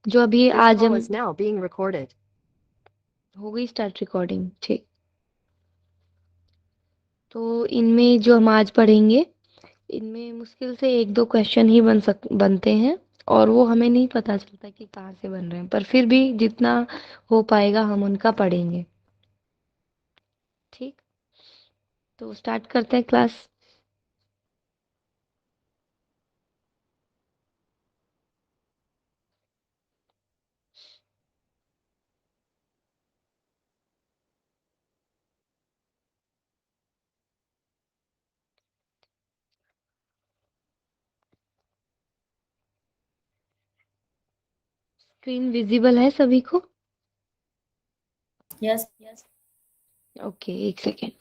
जो अभी This आज call हम is now being recorded. हो गई स्टार्ट रिकॉर्डिंग, ठीक। तो इनमें जो हम आज पढ़ेंगे, इनमें मुश्किल से एक दो क्वेश्चन ही बनते हैं, और वो हमें नहीं पता चलता कि कहाँ से बन रहे हैं, पर फिर भी जितना हो पाएगा हम उनका पढ़ेंगे। ठीक, तो स्टार्ट करते हैं क्लास। स्क्रीन विजिबल है सभी को? यस। ओके, एक सेकेंड।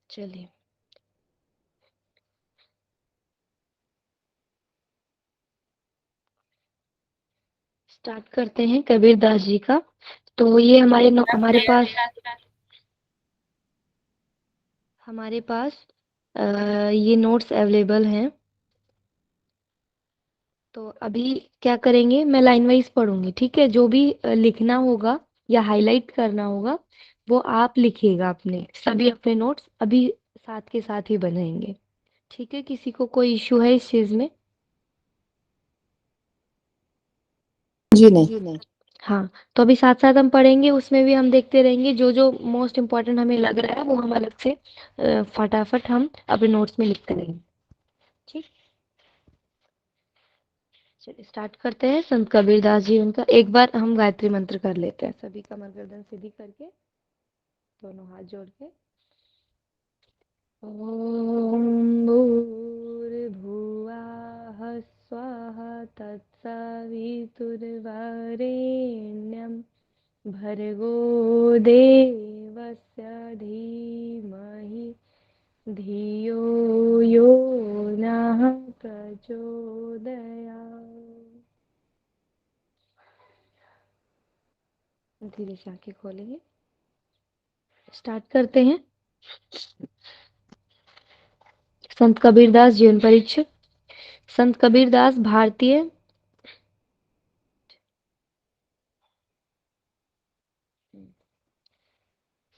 चलिए स्टार्ट करते हैं कबीर दास जी का। तो ये हमारे पास ये नोट्स अवेलेबल हैं। तो अभी क्या करेंगे, मैं लाइन वाइज पढ़ूंगी, ठीक है? जो भी लिखना होगा या हाईलाइट करना होगा वो आप लिखिएगा, अपने सभी अपने नोट्स अभी साथ के साथ ही बनाएंगे। ठीक है, किसी को कोई इश्यू है इस चीज में? जी नहीं। जी नहीं। हाँ, तो अभी साथ साथ हम पढ़ेंगे, उसमें भी हम देखते रहेंगे, जो जो मोस्ट इम्पोर्टेंट हमें लग रहा है वो हम अलग से फटाफट हम अपने नोट्स में लिखते रहेंगे। ठीक, चलिए स्टार्ट करते हैं। संत कबीरदास जी, उनका एक बार हम गायत्री मंत्र कर लेते हैं, सभी कमर गर्दन सीधी करके, दोनों हाथ जोड़ के। ओम भूर्भुवः स्वः तत्सवितुर्वरेण्यं भर्गो देवस्य धीमहि धियो यो नः प्रचोदयात्। धीरे से आंखें खोलेंगे, स्टार्ट करते हैं। संत कबीरदास जीवन परीक्षा। संत कबीरदास भारतीय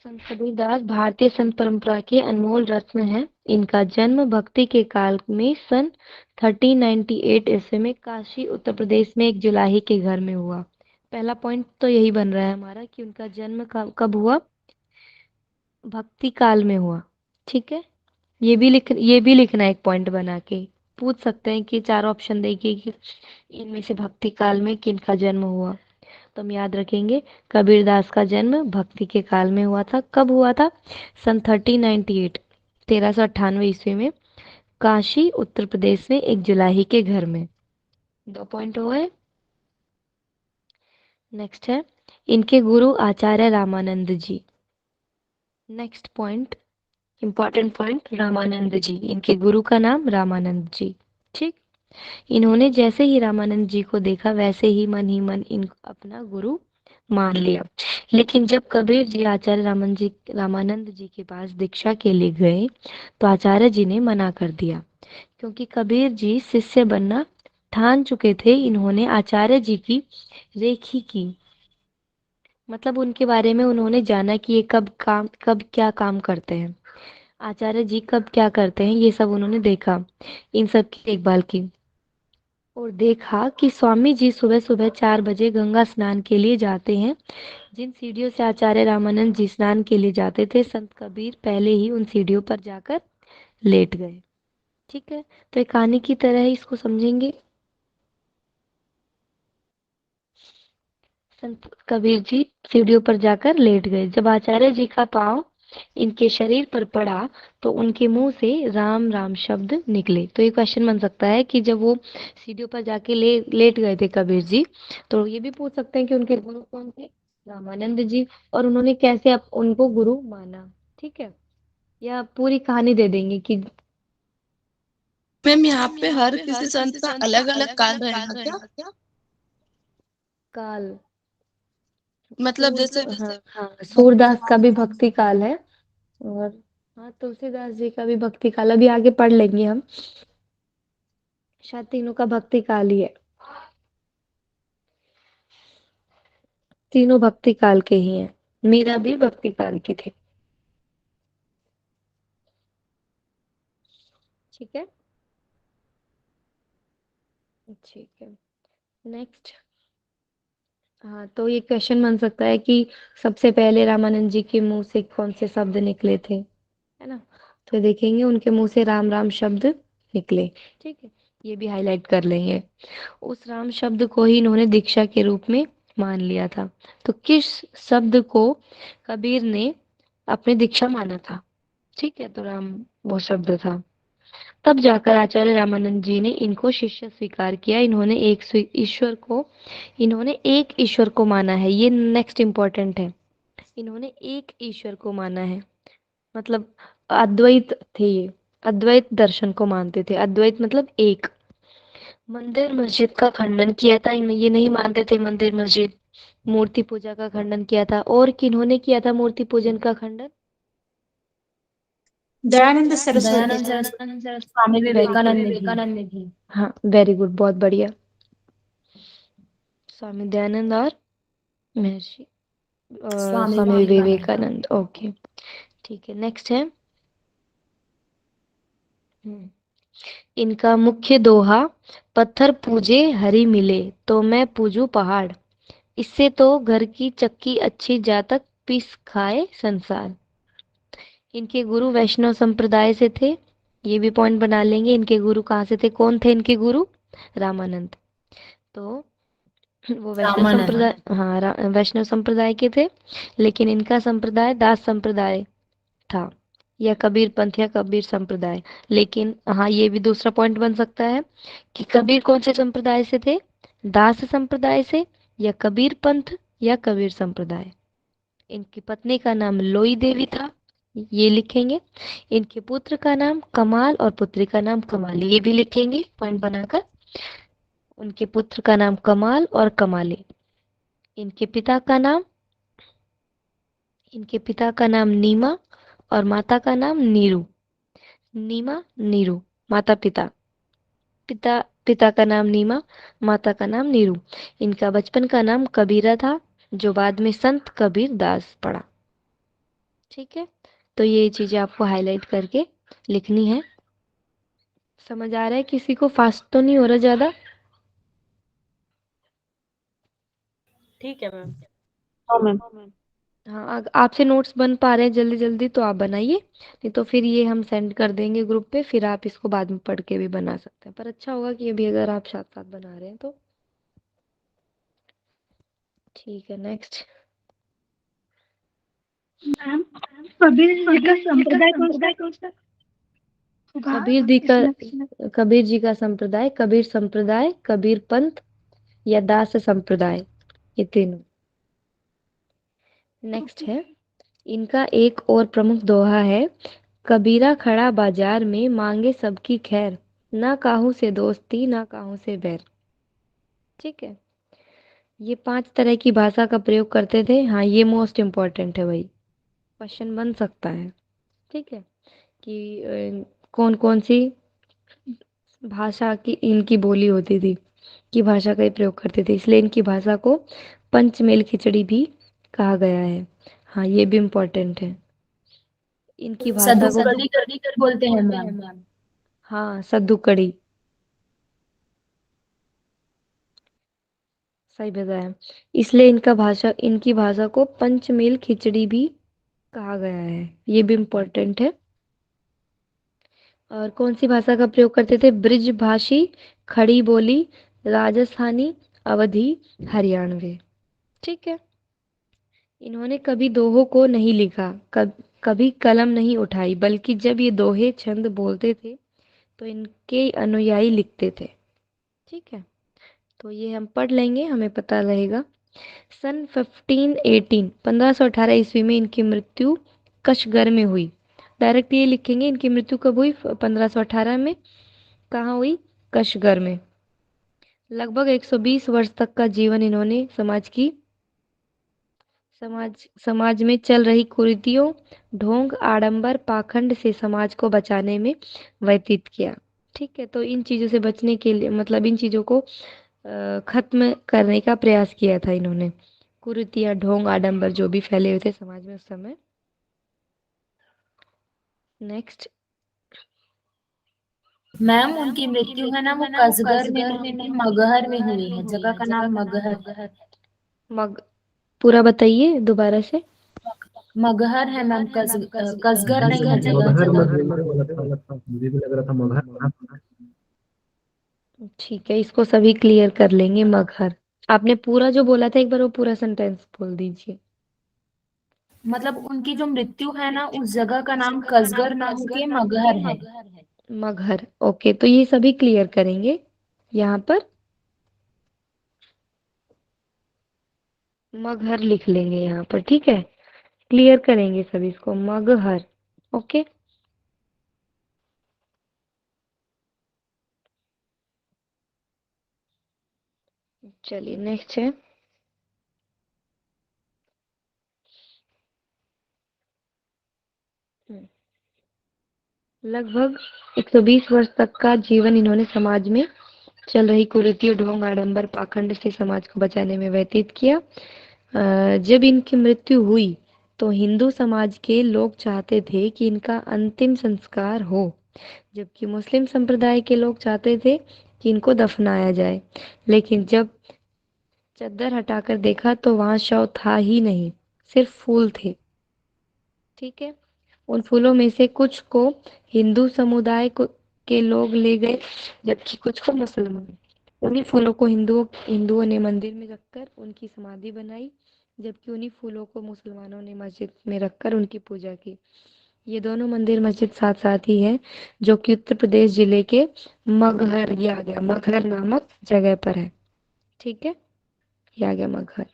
संत कबीरदास भारतीय संत परंपरा के अनमोल रत्न हैं। इनका जन्म भक्ति के काल में सन 1398 ईस्वी में काशी उत्तर प्रदेश में एक जुलाही के घर में हुआ। पहला पॉइंट तो यही बन रहा है हमारा कि उनका जन्म कब हुआ, भक्ति काल में हुआ। ठीक है, ये भी लिखना है एक पॉइंट बना के। पूछ सकते हैं कि चार ऑप्शन देके कि इनमें से भक्ति काल में किनका जन्म हुआ, तो हम याद रखेंगे कबीरदास का जन्म भक्ति के काल में हुआ था। कब हुआ था? सन 1398, 1398 ईस्वी में, काशी उत्तर प्रदेश में एक जुलाही के घर में। दो पॉइंट हो गए। नेक्स्ट है, इनके गुरु Acharya Ramanand ji. Next point, important point, Ramanand ji, इनके गुरु का नाम रामानंद जी। ठीक, इन्होंने जैसे ही रामानंद जी को देखा वैसे ही मन इनको अपना गुरु मान लिया। लेकिन जब कबीर जी आचार्य रामानंद जी के पास दीक्षा के लिए गए तो आचार्य जी ने मना कर दिया, क्योंकि कबीर जी शिष्य बनना ठान चुके थे। इन्होंने आचार्य जी की रेखी की, मतलब उनके बारे में उन्होंने जाना कि ये कब क्या काम करते हैं, आचार्य जी कब क्या करते हैं, ये सब उन्होंने देखा, इन सब की देखभाल की। और देखा कि स्वामी जी सुबह सुबह 4 बजे गंगा स्नान के लिए जाते हैं। जिन सीढ़ियों से आचार्य रामानंद जी स्नान के लिए जाते थे, संत कबीर पहले ही उन सीढ़ियों पर जाकर लेट गए। ठीक है, तो एक कहानी की तरह है, इसको समझेंगे। संत कबीर जी सीढ़ियों पर जाकर लेट गए। जब आचार्य जी का पांव इनके शरीर पर पड़ा तो उनके मुंह से राम राम शब्द निकले। तो ये क्वेश्चन बन सकता है कि जब वो सीढ़ियों पर जाके लेट गए थे कबीर जी, तो ये भी पूछ सकते हैं कि उनके गुरु कौन थे? रामानंद जी। और उन्होंने कैसे उनको गुरु माना? ठीक है, या पूरी कहानी दे देंगे कि मैम यहाँ पे हर किसी संत का अलग अलग काल रहेगा क्या? काल? मतलब जैसे हाँ हाँ, सूरदास का भी भक्ति काल है, और हाँ तुलसीदास जी का भी भक्ति काल, अभी आगे पढ़ लेंगे हम। शायद तीनों का भक्ति काल ही है, तीनों भक्ति काल के ही हैं। मीरा भी भक्ति काल की थी। ठीक है, ठीक है। नेक्स्ट, हाँ तो ये क्वेश्चन बन सकता है कि सबसे पहले रामानंद जी के मुंह से कौन से शब्द निकले थे, है ना? तो देखेंगे उनके मुंह से राम राम शब्द निकले। ठीक है, ये भी हाईलाइट कर लेंगे। उस राम शब्द को ही इन्होंने दीक्षा के रूप में मान लिया था। तो किस शब्द को कबीर ने अपनी दीक्षा माना था? ठीक है, तो राम वो शब्द था। तब जाकर आचार्य रामानंद जी ने इनको शिष्य स्वीकार किया। इन्होंने एक ईश्वर को माना है, ये नेक्स्ट इम्पोर्टेंट है। इन्होंने एक ईश्वर को माना है, मतलब अद्वैत थे ये, अद्वैत दर्शन को मानते थे। अद्वैत मतलब एक। मंदिर मस्जिद का खंडन किया था, ये नहीं मानते थे मंदिर मस्जिद। मूर्ति पूजा का खंडन किया था। और किन्होंने किया था मूर्ति पूजन का खंडन? दयानंद सरस्वती दयानंद जी, सरस्वती, स्वामी स्वामी विवेकानंद जी। विवेकानंद जी। हाँ वेरी गुड, बहुत बढ़िया। स्वामी दयानंद और महर्षि स्वामी स्वामी विवेकानंद। विवेकानंद। ओके, ठीक है। नेक्स्ट है, हम्म, इनका मुख्य दोहा, पत्थर पूजे हरि मिले तो मैं पूजू पहाड़, इससे तो घर की चक्की अच्छी जातक पीस खाए संसार। इनके गुरु वैष्णव संप्रदाय से थे, ये भी पॉइंट बना लेंगे। इनके गुरु कहाँ से थे, कौन थे इनके गुरु? रामानंद। तो वो वैष्णव रामानंद। संप्रदाय, हाँ वैष्णव संप्रदाय के थे, लेकिन इनका संप्रदाय दास संप्रदाय था, या कबीर पंथ या कबीर संप्रदाय। लेकिन हाँ ये भी दूसरा पॉइंट बन सकता है कि कबीर कौन से संप्रदाय से थे, दास संप्रदाय से, या कबीर पंथ या कबीर संप्रदाय। इनकी पत्नी का नाम लोई देवी था, ये लिखेंगे। इनके पुत्र का नाम कमाल और पुत्री का नाम कमाली, ये भी लिखेंगे पॉइंट बनाकर। उनके पुत्र का नाम कमाल और कमाली। इनके पिता का नाम इनके पिता का नाम नीमा और माता का नाम नीरू। नीमा नीरू, माता पिता। पिता पिता का नाम नीमा, माता का नाम नीरू। इनका बचपन का नाम कबीरा था, जो बाद में संत कबीर दास पड़ा। ठीक है, तो ये चीजें आपको हाईलाइट करके लिखनी है। समझ आ रहा है किसी को? फास्ट तो नहीं हो रहा ज्यादा? ठीक है मैम। हाँ मैम। हाँ, आपसे नोट्स बन पा रहे हैं जल्दी जल्दी तो आप बनाइए, नहीं तो फिर ये हम सेंड कर देंगे ग्रुप पे, फिर आप इसको बाद में पढ़ के भी बना सकते हैं। पर अच्छा होगा कि अभी अगर आप साथ साथ बना रहे हैं तो। ठीक है, नेक्स्ट। मैम, कबीर जी का संप्रदाय कौन सा होगा? कबीर जी का इसमें कबीर जी का संप्रदाय कबीर संप्रदाय, कबीर पंथ या दास संप्रदाय, ये तीनों। नेक्स्ट है, इनका एक और प्रमुख दोहा है, कबीरा खड़ा बाजार में मांगे सबकी खैर, ना काहू से दोस्ती ना काहू से बैर। ठीक है, ये 5 तरह की भाषा का प्रयोग करते थे। हाँ ये मोस्ट इम्पोर्टेंट है भाई, क्वेश्चन बन सकता है। ठीक है, कि कौन कौन सी भाषा की इनकी बोली होती थी, की भाषा का ही प्रयोग करते थे, इसलिए इनकी भाषा को पंचमेल खिचड़ी भी कहा गया है। हाँ ये भी इम्पोर्टेंट है। इनकी भाषा को सदुकड़ी बोलते हैं मैम। हाँ सद्दुकड़ी, सही बताया। इसलिए इनकी भाषा को पंचमेल खिचड़ी भी कहा गया है, ये भी इम्पोर्टेंट है। और कौन सी भाषा का प्रयोग करते थे? ब्रिजभाषी, खड़ी बोली, राजस्थानी, अवधी, हरियाणवी। ठीक है, इन्होंने कभी दोहों को नहीं लिखा, कभी कलम नहीं उठाई, बल्कि जब ये दोहे छंद बोलते थे तो इनके अनुयायी लिखते थे। ठीक है, तो ये हम पढ़ लेंगे, हमें पता रहेगा। सन 1518 1518 ईस्वी में इनकी मृत्यु कशगर में हुई। डायरेक्ट ये लिखेंगे इनकी मृत्यु कब हुई, 1518 में। कहाँ हुई, कशगर में। लगभग 120 वर्ष तक का जीवन इन्होंने समाज में चल रही कुरीतियों, ढोंग, आडंबर, पाखंड से समाज को बचाने में व्यतीत किया। ठीक है, तो इन चीजों से बचने के लिए, मतलब इन चीजों को खत्म करने का प्रयास किया था इन्होंने। कुरीतियां, ढोंग, आडंबर जो भी फैले हुए थे समाज में उस समय। नेक्स्ट। मैम उनकी मृत्यु है ना वो कसगर में नहीं थी, मगहर में हुई है। जगह का नाम मगहर। मग पूरा बताइए दोबारा से। मगहर है मैम, कसगर नहीं है जगह। मगहर मैं भी बोला था, मुझे भी लग रहा था मगहर। ठीक है, इसको सभी क्लियर कर लेंगे, मगहर। आपने पूरा जो बोला था एक बार वो पूरा सेंटेंस बोल दीजिए। मतलब उनकी जो मृत्यु है ना उस जगह का नाम कसगर ना होके मगहर है। मगहर, ओके, तो ये सभी क्लियर करेंगे यहाँ पर। मगहर लिख लेंगे यहाँ पर, ठीक है। क्लियर करेंगे सभी इसको, मगहर। ओके। चलिए नेक्स्ट है। हम्म, लगभग 120 वर्ष तक का जीवन इन्होंने समाज में चल रही कुरीतियों, ढोंग, आडंबर, पाखंड से समाज को बचाने में व्यतीत किया। जब इनकी मृत्यु हुई तो हिंदू समाज के लोग चाहते थे कि इनका अंतिम संस्कार हो, जबकि मुस्लिम संप्रदाय के लोग चाहते थे कि इनको दफनाया जाए। लेकिन जब चद्दर हटाकर देखा तो वहां शव था ही नहीं, सिर्फ फूल थे। ठीक है, उन फूलों में से कुछ को हिंदू समुदाय के लोग ले गए, जबकि कुछ को मुसलमान। उन्हीं फूलों को हिंदुओं ने मंदिर में रखकर उनकी समाधि बनाई, जबकि उन्हीं फूलों को मुसलमानों ने मस्जिद में रखकर उनकी पूजा की। ये दोनों मंदिर मस्जिद साथ साथ ही है, जो कि उत्तर प्रदेश जिले के मगहर, ये आ गया मगहर नामक जगह पर है। ठीक है, ये आ गया मगहर।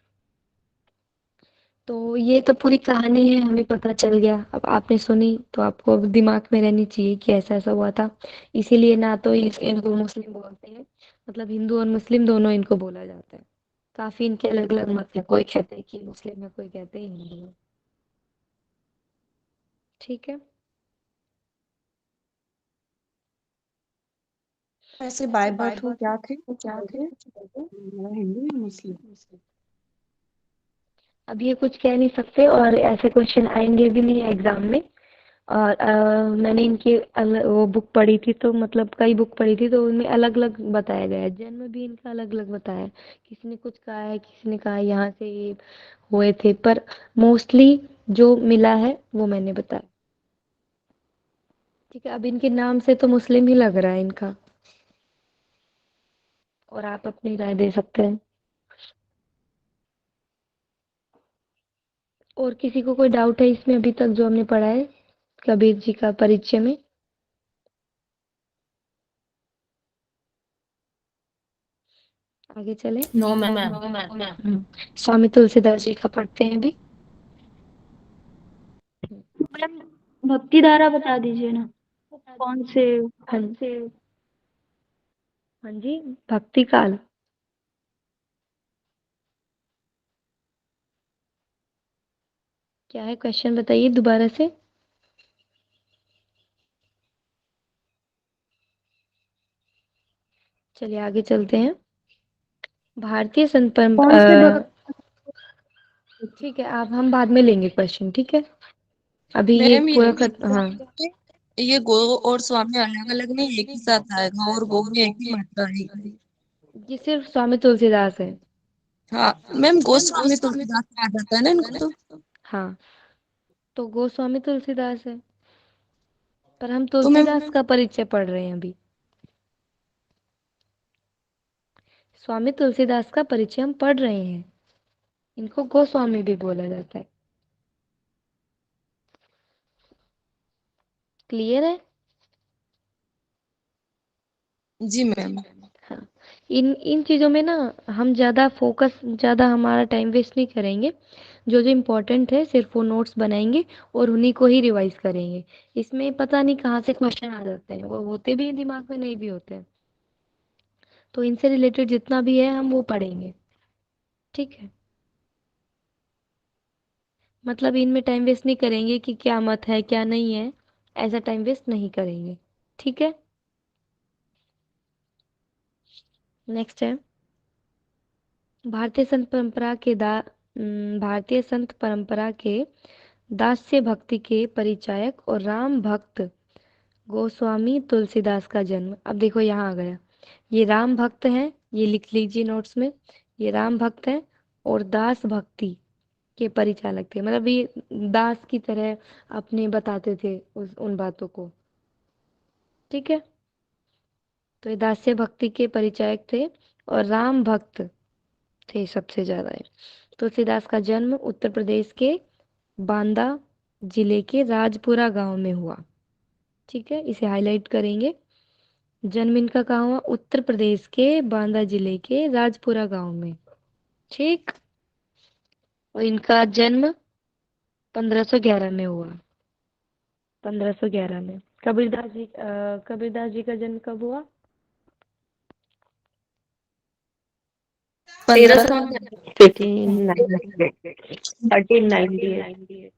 तो ये तो पूरी कहानी है, हमें पता चल गया। अब आपने सुनी तो आपको अब दिमाग में रहनी चाहिए कि ऐसा ऐसा हुआ था। इसीलिए ना तो इनको मुस्लिम बोलते हैं, मतलब हिंदू और मुस्लिम दोनों इनको बोला जाता है। काफी इनके अलग अलग मत है, कोई कहते हैं कि मुस्लिम है, कोई कहते हैं हिंदू है। ठीक है। ऐसे बाय बर्थ वो क्या थे, क्या थे? हिंदू या मुस्लिम? अब ये कुछ कह नहीं सकते, और ऐसे क्वेश्चन आएंगे भी नहीं एग्जाम में। और मैंने इनकी वो बुक पढ़ी थी, तो मतलब कई बुक पढ़ी थी, तो उनमें अलग अलग बताया गया है। जन्म भी इनका अलग अलग बताया है। किसी ने कुछ कहा है, किसी ने कहा है यहाँ से ये हुए थे, पर मोस्टली जो मिला है वो मैंने बताया। ठीक है, अब इनके नाम से तो मुस्लिम ही लग रहा है इनका, और आप अपनी राय दे सकते हैं। और किसी को कोई डाउट है इसमें अभी तक जो हमने पढ़ा है कबीर जी का परिचय में? आगे चले। No ma'am. स्वामी तुलसीदास जी का पढ़ते हैं अभी। मैम भक्ति धारा बता दीजिए ना, कौन से? हाँ हाँ जी, भक्ति काल। क्या है क्वेश्चन, बताइए दोबारा से। चलिए आगे चलते हैं। भारतीय संत कौन से भक्त? ठीक है, आप हम बाद में लेंगे क्वेश्चन, ठीक है। अभी ये मैम पूरा हाँ। ये गो और स्वामी अलग अलग नहीं, एक ही साथ आएगा, और गो में एक ही मात्रा आएगी। ये सिर्फ स्वामी तुलसीदास है। हाँ मैम, गोस्वामी तुलसीदास आ जाता है ना इनको तो। हाँ, तो गोस्वामी तुलसीदास है, पर हम तो मैम तुलसीदास का परिचय पढ़ रहे हैं अभी। स्वामी तुलसीदास का परिचय हम पढ़ रहे हैं, इनको गोस्वामी भी बोला जाता है। क्लियर है? जी मैम। हाँ, इन इन चीजों में ना हम ज्यादा हमारा टाइम वेस्ट नहीं करेंगे। जो जो इम्पोर्टेंट है सिर्फ वो नोट्स बनाएंगे और उन्हीं को ही रिवाइज करेंगे। इसमें पता नहीं कहाँ से क्वेश्चन आ जाते हैं, वो होते भी हैं दिमाग में, नहीं भी होते हैं। तो इनसे रिलेटेड जितना भी है हम वो पढ़ेंगे, ठीक है। मतलब इनमें टाइम वेस्ट नहीं करेंगे कि क्या मत है क्या नहीं है, ऐसा टाइम वेस्ट नहीं करेंगे, ठीक है। नेक्स्ट है भारतीय संत परंपरा के भारतीय संत परंपरा के दास्य भक्ति के परिचायक और राम भक्त गोस्वामी तुलसीदास का जन्म। अब देखो यहाँ आ गया, ये राम भक्त हैं, ये लिख लीजिए नोट्स में, ये राम भक्त हैं और दास भक्ति के परिचालक थे, मतलब ये दास की तरह अपने बताते थे उन बातों को, ठीक है। तो ये दास्य भक्ति के परिचायक थे और राम भक्त थे सबसे ज्यादा। तुलसीदास का जन्म उत्तर प्रदेश के बांदा जिले के राजपुरा गांव में हुआ, ठीक है, इसे हाईलाइट करेंगे। जन्म इनका कहाँ हुआ? उत्तर प्रदेश के बांदा जिले के राजपुरा गांव में, ठीक। और इनका जन्म 1511 में हुआ, 1511 में। कबीरदास जी का जन्म कब हुआ? 1398। 1398।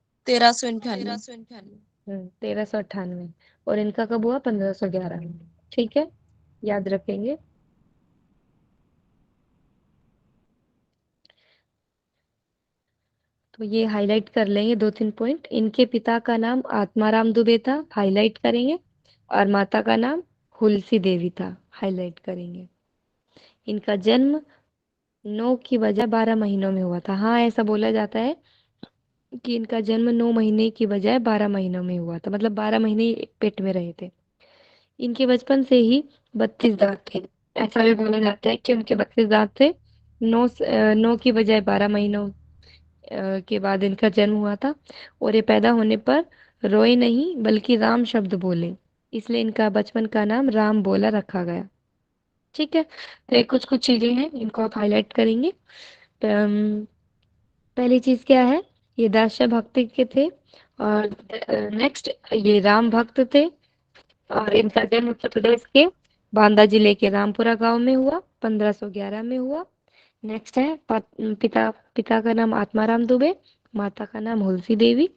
1398। और इनका कब हुआ? 1511 में, ठीक है, याद रखेंगे। तो ये हाईलाइट कर लेंगे 2-3 पॉइंट। इनके पिता का नाम आत्माराम दुबे था, हाईलाइट करेंगे। और माता का नाम हुलसी देवी था, हाईलाइट करेंगे। इनका जन्म 9 की बजाय 12 महीनों में हुआ था। हाँ, ऐसा बोला जाता है कि इनका जन्म 9 महीने की बजाय 12 महीनों में हुआ था, मतलब 12 महीने ये पेट में रहे थे। इनके बचपन से ही 32 दांत थे, ऐसा भी बोला जाता है कि उनके 32 दांत थे। 9 की बजाय 12 महीनों के बाद इनका जन्म हुआ था। और ये पैदा होने पर रोए नहीं बल्कि राम शब्द बोले, इसलिए इनका बचपन का नाम राम बोला रखा गया, ठीक है। तो ये कुछ कुछ चीजें हैं, इनको आप हाईलाइट करेंगे। पहली चीज क्या है? ये दास्य भक्ति के थे। और नेक्स्ट, ये राम भक्त थे। और इनका जन्म उत्तर प्रदेश के बांदा जिले के रामपुरा गांव में हुआ, 1511 में हुआ। नेक्स्ट है पिता पिता का नाम आत्माराम दुबे, माता का नाम हुलसी देवी।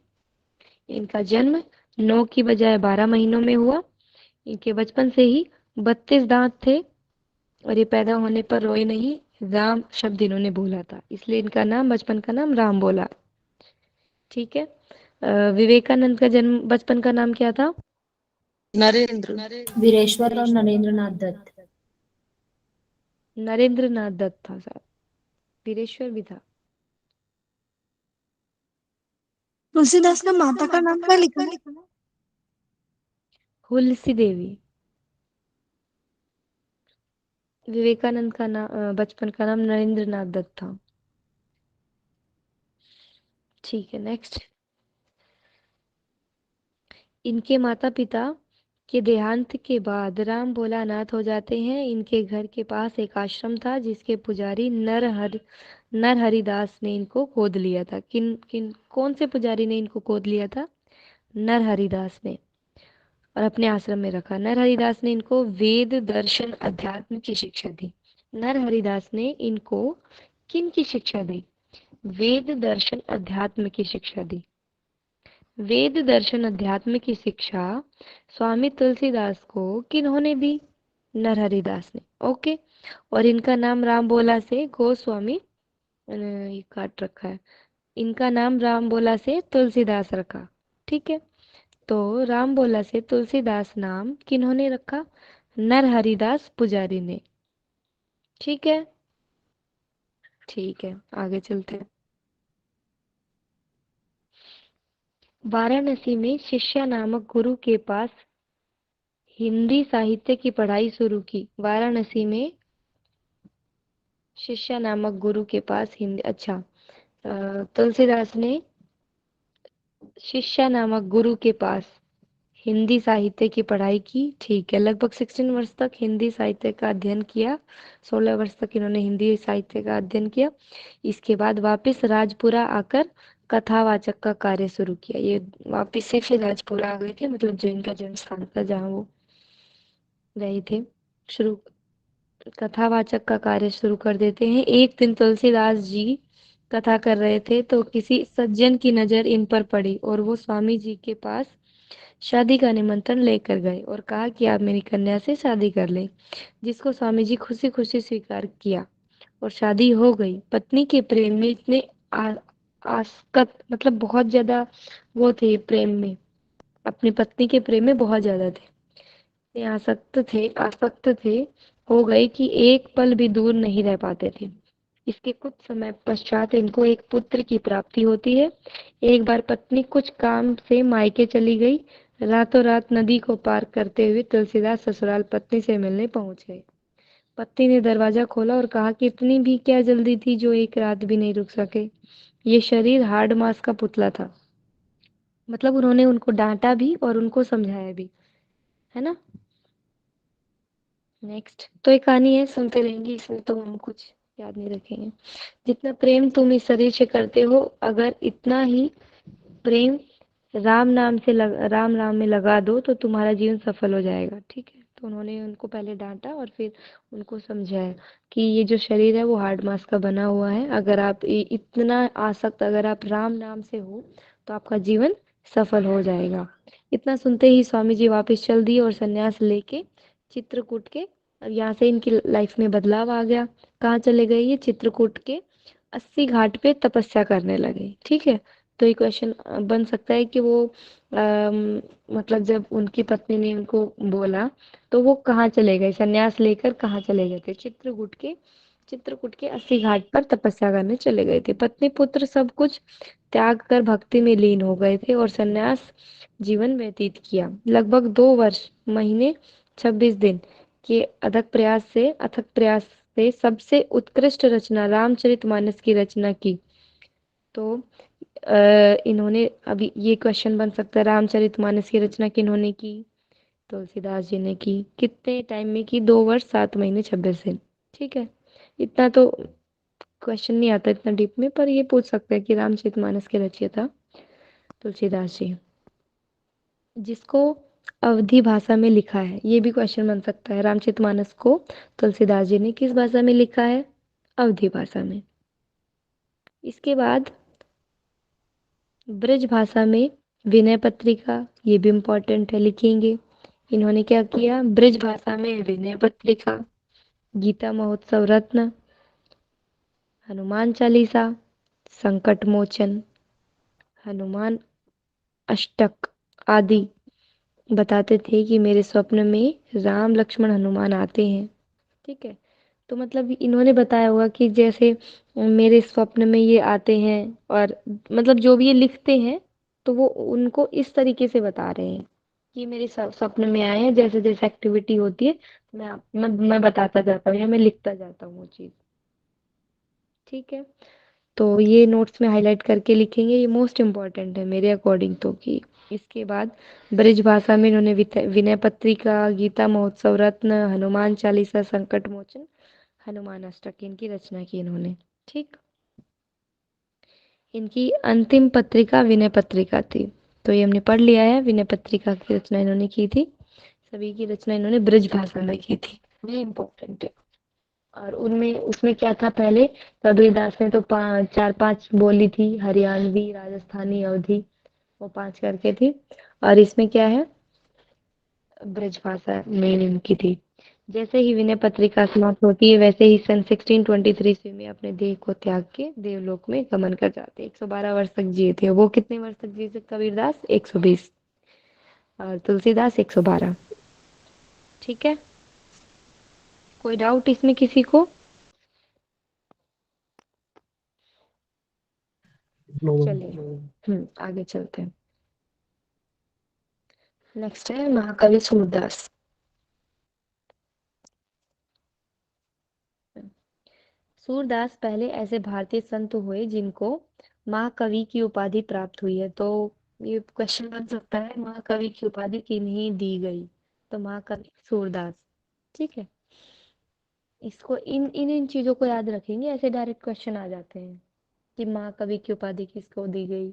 इनका जन्म 9 की बजाय 12 महीनों में हुआ। इनके बचपन से ही 32 दांत थे। और ये पैदा होने पर रोए नहीं, राम शब्द इन्होंने बोला था, इसलिए इनका नाम, बचपन का नाम राम बोला, ठीक है। विवेकानंद का जन्म, बचपन का नाम क्या था? नरेंद्र। वीरेश्वर और नरेंद्र नाथ दत्त। नरेंद्र नाथ दत्त था शायद, वीरेश्वर भी था। तुलसीदास का माता का नाम क्या लिखा है? हुलसी देवी। विवेकानंद का नाम, बचपन का नाम नरेंद्र नाथ दत्त था, ठीक है। नेक्स्ट, इनके माता पिता के देहांत के बाद राम भोलानाथ हो जाते हैं। इनके घर के पास एक आश्रम था जिसके पुजारी नरहरिदास ने इनको गोद लिया था। किन किन कौन से पुजारी ने इनको गोद लिया था? नरहरिदास ने, और अपने आश्रम में रखा। नरहरिदास ने इनको वेद दर्शन अध्यात्म की शिक्षा दी। नरहरिदास ने इनको किन की शिक्षा दी? वेद दर्शन अध्यात्म की शिक्षा दी। वेद दर्शन अध्यात्म की शिक्षा स्वामी तुलसीदास को किन्होंने दी? नरहरिदास ने, ओके। और इनका नाम राम बोला से गोस्वामी, ये काट रखा है, इनका नाम राम बोला से तुलसीदास रखा, ठीक है। तो राम बोला से तुलसीदास नाम किन्होंने रखा? नरहरिदास पुजारी ने, ठीक है। ठीक है, आगे चलते हैं। वाराणसी में शिष्या नामक गुरु के पास हिंदी साहित्य की पढ़ाई शुरू की। वाराणसी में शिष्या नामक गुरु के पास हिंदी, अच्छा, तुलसीदास ने शिष्या नामक गुरु के पास हिंदी साहित्य की पढ़ाई की, ठीक है। लगभग 16 वर्ष तक हिंदी साहित्य का अध्ययन किया, 16 वर्ष तक इन्होंने हिंदी साहित्य का अध्ययन किया। इसके बाद वापस राजपुरा आकर कथावाचक का कार्य शुरू किया। ये वापिस से फिर राजपुरा आ गए थे, मतलब जो इनका जन्म स्थान था जहाँ वो रहे थे। शुरू कथावाचक का कार्य शुरू कर देते हैं। एक दिन तुलसीदास जी कथा कर रहे थे तो किसी सज्जन की नजर इन पर पड़ी और वो स्वामी जी के पास शादी का निमंत्रण लेकर गए और कहा कि आप मेरी कन्या से शादी कर लें, जिसको स्वामी जी खुशी खुशी स्वीकार किया और शादी हो गई। पत्नी के प्रेम में इतने आसक्त, मतलब बहुत ज्यादा वो थे प्रेम में, अपनी पत्नी के प्रेम में बहुत ज्यादा थे, इतने आसक्त थे हो गए कि एक पल भी दूर नहीं रह पाते थे। इसके कुछ समय पश्चात इनको एक पुत्र की प्राप्ति होती है। एक बार पत्नी कुछ काम से मायके चली गई। रातों रात नदी को पार करते हुए तुलसीदास ससुराल पत्नी से मिलने पहुंच गए। पत्नी ने दरवाजा खोला और कहा कि इतनी भी क्या जल्दी थी जो एक रात भी नहीं रुक सके। ये शरीर हाड़ मांस का पुतला था। मतलब उन्होंने उनको डांटा भी और उनको समझाया भी, है ना। नेक्स्ट तो एक कहानी है, सुनते रहेंगे, इसमें तो हम कुछ याद नहीं रखेंगे। जितना प्रेम तुम इस शरीर से करते हो, अगर इतना ही प्रेम राम नाम में लगा दो तो तुम्हारा जीवन सफल हो जाएगा। ठीक है, तो उन्होंने उनको पहले डांटा और फिर उनको समझाया कि ये जो शरीर है वो हार्ड मास का बना हुआ है। अगर आप इतना आसक्त अगर आप राम नाम से हो तो आपका जीवन सफल हो जाएगा। इतना सुनते ही स्वामी जी वापस चल दिए और संन्यास लेके चित्रकूट के, अब यहाँ से इनकी लाइफ में बदलाव आ गया। कहाँ चले गए ये? चित्रकूट के 80 घाट पे तपस्या करने लगे। ठीक है, तो ये क्वेश्चन बन सकता है कि वो मतलब जब उनकी पत्नी ने उनको बोला तो वो कहाँ चले गए, संन्यास लेकर कहाँ चले गए थे? चित्रकूट के 80 घाट पर तपस्या करने चले गए थे। पत्नी पुत्र सब कुछ त्याग कर भक्ति में लीन हो गए थे और संन्यास जीवन व्यतीत किया। लगभग 2 वर्ष, महीने, 26 दिन के अथक प्रयास से सबसे उत्कृष्ट रचना रामचरितमानस की रचना की। तो इन्होंने, अभी ये क्वेश्चन बन सकता है, रामचरितमानस की रचना किन्होंने की? तुलसीदास जी ने की। कितने टाइम में की? 2 वर्ष 7 महीने 26 दिन। ठीक है, इतना तो क्वेश्चन नहीं आता इतना डीप में, पर ये पूछ सकते हैं कि रामचरितमानस के रचयिता तुलसीदास जी, जिसको अवधी भाषा में लिखा है। ये भी क्वेश्चन बन सकता है, रामचरितमानस को तुलसीदास जी ने किस भाषा में लिखा है? अवधी भाषा में। इसके बाद ब्रज भाषा में विनय पत्रिका, ये भी इम्पोर्टेंट है, लिखेंगे। इन्होंने क्या किया? ब्रज भाषा में विनय पत्रिका, गीता महोत्सव रत्न, हनुमान चालीसा, संकट मोचन, हनुमान अष्टक आदि बताते थे कि मेरे स्वप्न में राम लक्ष्मण हनुमान आते हैं। ठीक है, तो मतलब इन्होंने बताया होगा कि जैसे मेरे स्वप्न में ये आते हैं, और मतलब जो भी ये लिखते हैं तो वो उनको इस तरीके से बता रहे हैं कि मेरे स्वप्न में आए हैं, जैसे जैसे एक्टिविटी होती है मैं बताता जाता हूँ या मैं लिखता जाता हूँ वो चीज़। ठीक है, तो ये नोट्स में हाईलाइट करके लिखेंगे, ये मोस्ट इम्पॉर्टेंट है मेरे अकॉर्डिंग तो। कि इसके बाद ब्रज भाषा में इन्होंने विनय पत्रिका, गीता महोत्सव रत्न, हनुमान चालीसा, संकट मोचन, हनुमान अष्टक, इनकी रचना की इन्होंने। ठीक, इनकी अंतिम पत्रिका विनय पत्रिका थी। तो ये हमने पढ़ लिया है, विनय पत्रिका की रचना इन्होंने की थी। सभी की रचना इन्होंने ब्रज भाषा में की थी, ये इम्पोर्टेंट है। और उनमें उसमें क्या था? पहले कबीरदास ने तो 4-5 बोली थी, हरियाणवी, राजस्थानी, अवधी, वो 5 करके थी। और इसमें क्या है? ब्रज भाषा मेन इनकी थी। जैसे ही विनय पत्रिका समाप्त होती है वैसे ही सन 1623 ईस्वी में अपने देह को त्याग के देवलोक में गमन कर जाते। 112 वर्ष तक जिए थे वो। कितने वर्ष तक जिए थे कबीरदास? 120, और तुलसीदास 112। ठीक है, कोई डाउट इसमें किसी को? चलिए आगे चलते हैं। नेक्स्ट है महाकवि सूरदास। सूरदास पहले ऐसे भारतीय संत हुए जिनको महाकवि की उपाधि प्राप्त हुई है। तो ये क्वेश्चन बन सकता है, महाकवि की उपाधि किन्हें दी गई? तो महाकवि सूरदास। ठीक है, इसको इन इन इन चीजों को याद रखेंगे, ऐसे डायरेक्ट क्वेश्चन आ जाते हैं। कि महाकवि की उपाधि किसको दी गई?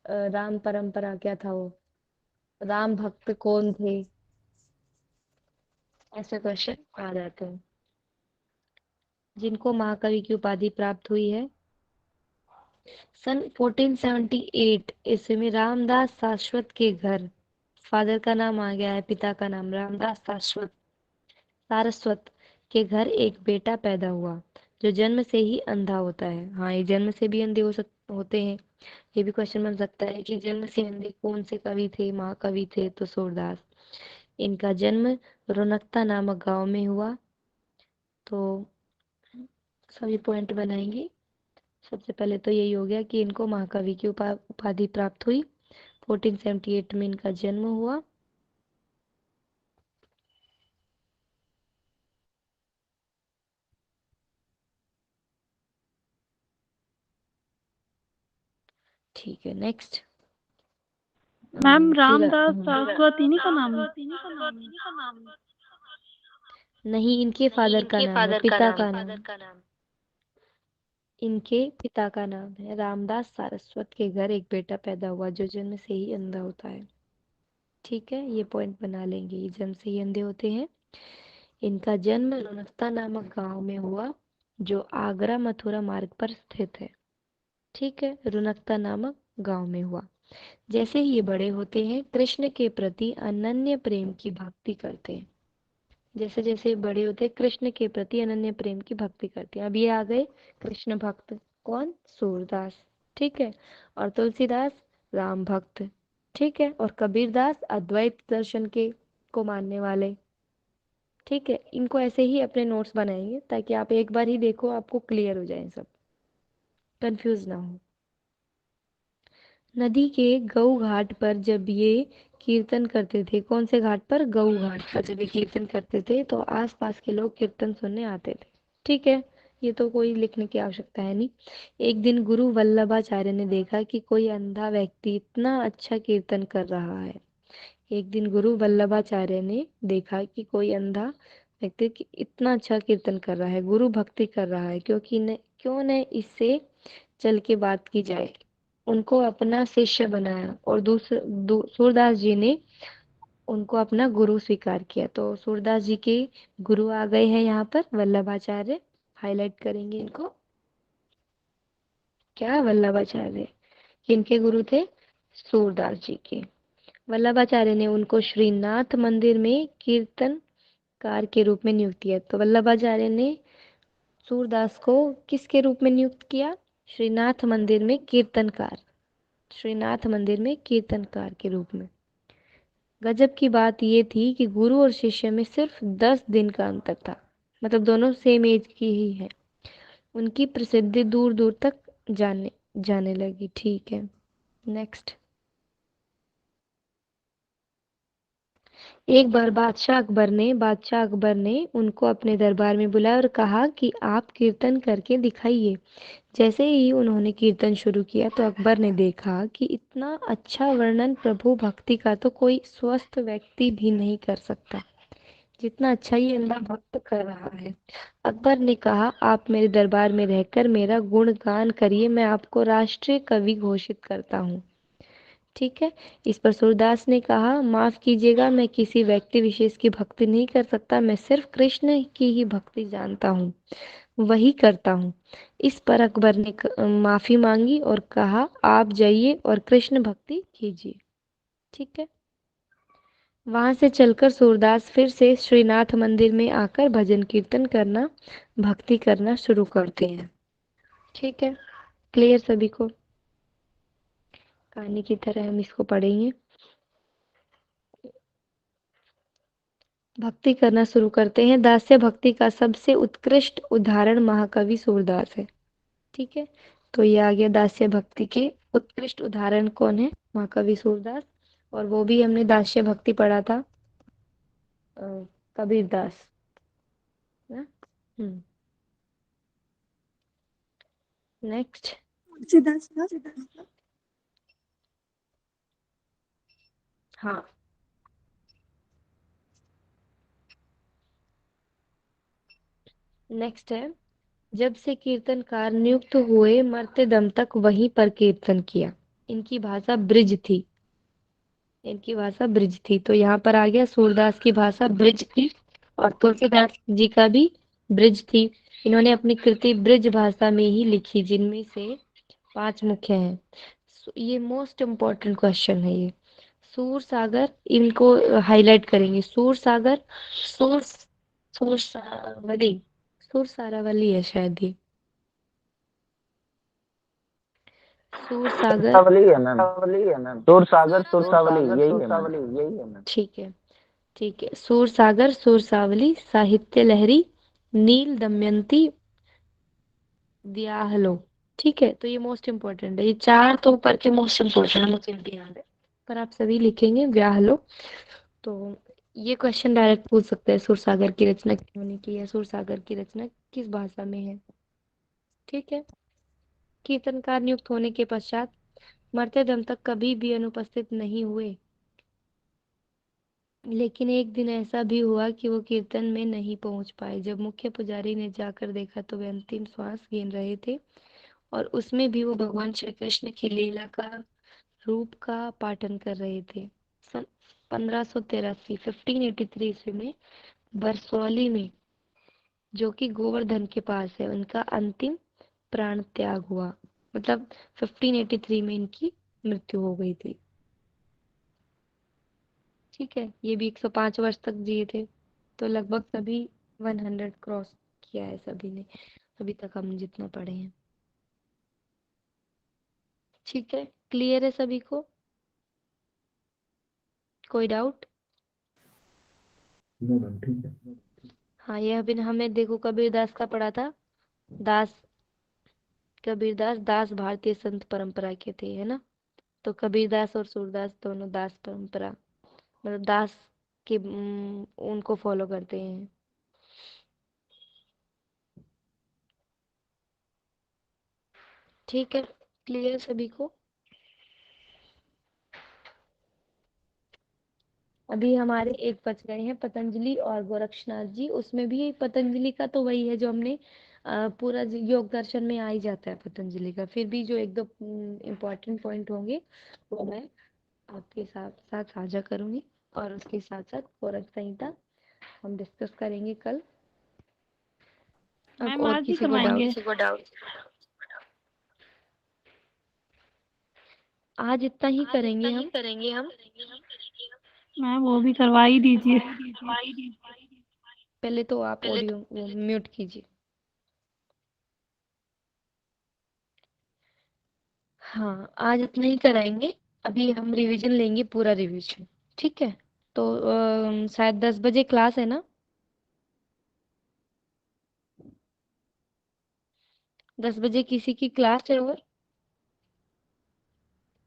राम परंपरा क्या था वो? राम भक्त कौन थे? ऐसे क्वेश्चन आ जाते हैं। जिनको महाकवि की उपाधि प्राप्त हुई है सन 1478 ईस्वी में रामदास सारस्वत के घर, फादर का नाम आ गया है, पिता का नाम रामदास सारस्वत के घर एक बेटा पैदा हुआ जो जन्म से ही अंधा होता है। हाँ, ये जन्म से भी अंधे होते हैं। ये भी क्वेश्चन बन सकता है कि जन्म से अंधे कौन से कवि थे, महाकवि थे? तो सूरदास। इनका जन्म रोनकता नामक गांव में हुआ। तो सभी पॉइंट बनाएंगे। सबसे पहले तो यही हो गया कि इनको महाकवि की उपाधि प्राप्त हुई। 1478 में इनका जन्म हुआ। ठीक है, नेक्स्ट। मैम पूरा रामदास सारस्वत इन्हीं का नाम है। नहीं, इनके फादर का नाम है, पिता का नाम। इनके पिता का नाम है रामदास सारस्वत के घर एक बेटा पैदा हुआ जो जन्म से ही अंधा होता है। ठीक है, ये पॉइंट बना लेंगे, ये जन्म से ही अंधे होते हैं। इनका जन्म रोनकता नामक गांव में हुआ जो आगरा मथुरा मार्ग पर स्थित है। ठीक है, रुनकता नामक गांव में हुआ। जैसे ही ये बड़े होते हैं कृष्ण के प्रति अनन्य प्रेम की भक्ति करते हैं। जैसे जैसे बड़े होते हैं कृष्ण के प्रति अनन्य प्रेम की भक्ति करते हैं। अब ये आ गए कृष्ण भक्त। कौन? सूरदास। ठीक है। और तुलसीदास राम भक्त। ठीक है। और कबीरदास अद्वैत दर्शन के को मानने वाले। ठीक है, इनको ऐसे ही अपने नोट्स बनाएंगे ताकि आप एक बार ही देखो, आपको क्लियर हो जाए, सब कंफ्यूज ना हो। नदी के गऊ घाट पर जब ये कीर्तन करते थे, कौन से घाट पर? गऊ घाट पर जब ये कीर्तन करते थे तो आसपास के लोग कीर्तन सुनने आते थे। ठीक है, ये तो कोई लिखने की आवश्यकता है नहीं। एक दिन गुरु वल्लभाचार्य ने देखा कि कोई अंधा व्यक्ति इतना अच्छा कीर्तन कर रहा है। एक दिन गुरु वल्लभाचार्य ने देखा कि कोई अंधा व्यक्ति इतना अच्छा कीर्तन कर रहा है, गुरु भक्ति कर रहा है, क्यों न इससे चल के बात की जाए। उनको अपना शिष्य बनाया और सूरदास जी ने उनको अपना गुरु स्वीकार किया। तो सूरदास जी के गुरु आ गए हैं यहाँ पर, वल्लभाचार्य। हाईलाइट करेंगे इनको। क्या? वल्लभाचार्य किनके गुरु थे? सूरदास जी के। वल्लभाचार्य ने उनको श्रीनाथ मंदिर में कीर्तनकार के रूप में नियुक्त किया। तो वल्लभाचार्य ने सूरदास को किसके रूप में नियुक्त किया? श्रीनाथ मंदिर में कीर्तनकार। श्रीनाथ मंदिर में कीर्तनकार के रूप में। गजब की बात ये थी कि गुरु और शिष्य में सिर्फ 10 दिन का अंतर था। मतलब दोनों सेम एज की ही है। उनकी प्रसिद्धि दूर दूर तक जाने जाने लगी। ठीक है, नेक्स्ट। एक बार बादशाह अकबर ने उनको अपने दरबार में बुलाया और कहा कि आप कीर्तन करके दिखाइए। जैसे ही उन्होंने कीर्तन शुरू किया तो अकबर ने देखा कि इतना अच्छा वर्णन प्रभु भक्ति का तो कोई स्वस्थ व्यक्ति भी नहीं कर सकता जितना अच्छा ये अंधा भक्त कर रहा है। अकबर ने कहा, आप मेरे दरबार में रहकर मेरा गुणगान करिए, मैं आपको राष्ट्रीय कवि घोषित करता हूँ। ठीक है। इस पर सूरदास ने कहा, माफ कीजिएगा, मैं किसी व्यक्ति विशेष की भक्ति नहीं कर सकता, मैं सिर्फ कृष्ण की ही भक्ति जानता हूँ, वही करता हूँ। इस पर अकबर ने माफी मांगी और कहा, आप जाइए और कृष्ण भक्ति कीजिए। ठीक है। वहां से चलकर सूरदास फिर से श्रीनाथ मंदिर में आकर भजन कीर्तन करना, भक्ति करना शुरू करते हैं। ठीक है, क्लियर सभी को? कहानी की तरह हम इसको पढ़ेंगे। भक्ति करना शुरू करते हैं। दास्य भक्ति का सबसे उत्कृष्ट उदाहरण महाकवि सूरदास है। ठीक है, तो ये आ गया दास्य भक्ति के उत्कृष्ट उदाहरण कौन है? महाकवि सूरदास। और वो भी हमने दास्य भक्ति पढ़ा था, कबीरदास ना। नेक्स्ट। तुलसीदास का। हाँ, नेक्स्ट है जब से कीर्तनकार नियुक्त हुए मरते दम तक वहीं पर कीर्तन किया। इनकी भाषा ब्रिज थी। इनकी भाषा ब्रिज थी, तो यहाँ पर आ गया सूरदास की भाषा ब्रिज थी और तुलसीदास जी का भी ब्रिज थी। इन्होंने अपनी कृति ब्रिज भाषा में ही लिखी, जिनमें से 5 मुख्य हैं। ये मोस्ट इम्पोर्टेंट क्वेश्चन है ये। सूर सागर, इनको हाईलाइट करेंगे। सूर सागर, सूर सूर सारावली, सूर सारावली है शायद ये। सूर सागर, सुरसावली है मैम। दूर सागर सुरसावली यही है मैम। ठीक है, ठीक है। सूर सागर, सूर सावली, साहित्य लहरी, नील दमयंती, ब्याहलो। ठीक है, तो ये मोस्ट इम्पोर्टेंट है। ये 4 तो ऊपर के मोस्ट इम्पोर्टेंट है, मुझे भी याद है, पर आप सभी लिखेंगे ब्याहलो। तो ये क्वेश्चन डायरेक्ट पूछ सकते हैं, सुरसागर की रचना किन्होंने की है, सुरसागर की रचना किस भाषा में है। ठीक है। कीर्तनकार नियुक्त होने के पश्चात मरते दम तक कभी भी अनुपस्थित नहीं हुए, लेकिन एक दिन ऐसा भी हुआ कि वो कीर्तन में नहीं पहुंच पाए। जब मुख्य पुजारी ने जाकर देखा तो वे अंतिम श्वास गिन रहे थे और उसमें भी वो भगवान श्री कृष्ण की लीला का रूप का पाठन कर रहे थे। सन 1583 1583 ईस्वी में बरसौली में, जो कि गोवर्धन के पास है, उनका अंतिम प्राण त्याग हुआ। मतलब 1583 में इनकी मृत्यु हो गई थी। ठीक है, ये भी 105 वर्ष तक जिए थे, तो लगभग सभी 100 क्रॉस किया है सभी ने, अभी तक हम जितना पढ़े हैं। ठीक है, क्लियर है सभी को? कोई डाउट? नो मैम, ठीक है। हाँ, ये अभी हमने देखो कबीरदास का पढ़ा था। दास, कबीरदास दास भारतीय संत परंपरा के थे, है ना। तो कबीरदास और सूरदास दोनों दास परंपरा, मतलब दास के उनको फॉलो करते हैं। ठीक है, क्लियर सभी को? अभी हमारे एक बच गए हैं, पतंजलि और गोरक्षनाथ जी। उसमें भी पतंजलि का तो वही है जो हमने पूरा योग दर्शन में आ ही जाता है पतंजलि का। फिर भी जो एक दो इम्पोर्टेंट पॉइंट होंगे वो मैं आपके साथ साथ साझा करूंगी, और उसके साथ साथ गोरख संहिता हम डिस्कस करेंगे कल। अब मैम और आज ही किसी को करवाएंगे। डाउट? आज इतना ही करेंगे हम। मैम वो भी करवा ही दीजिए। पहले तो आप ऑडियो वो म्यूट कीजिए। हाँ, आज इतना ही कराएंगे। अभी हम रिवीजन लेंगे, पूरा रिवीजन। ठीक है, तो शायद 10 बजे क्लास है ना? 10 बजे किसी की क्लास है और?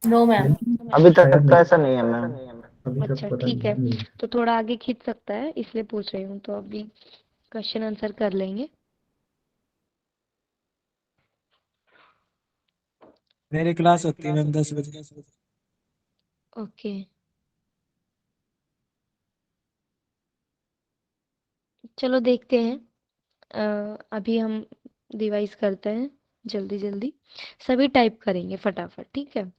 No ma'am. अभी शायद तक तो नहीं। ऐसा नहीं है मैम। अभी तक अच्छा, पता ठीक है। नहीं। तो थोड़ा आगे खींच सकता है, इसलिए पूछ रही हूँ। तो अभी क्वेश्चन आंसर कर लेंगे। मेरी क्लास होती है मैम 10 बजे। ओके, चलो देखते हैं। अभी हम रिवाइज करते हैं जल्दी जल्दी। सभी टाइप करेंगे फटाफट, ठीक है।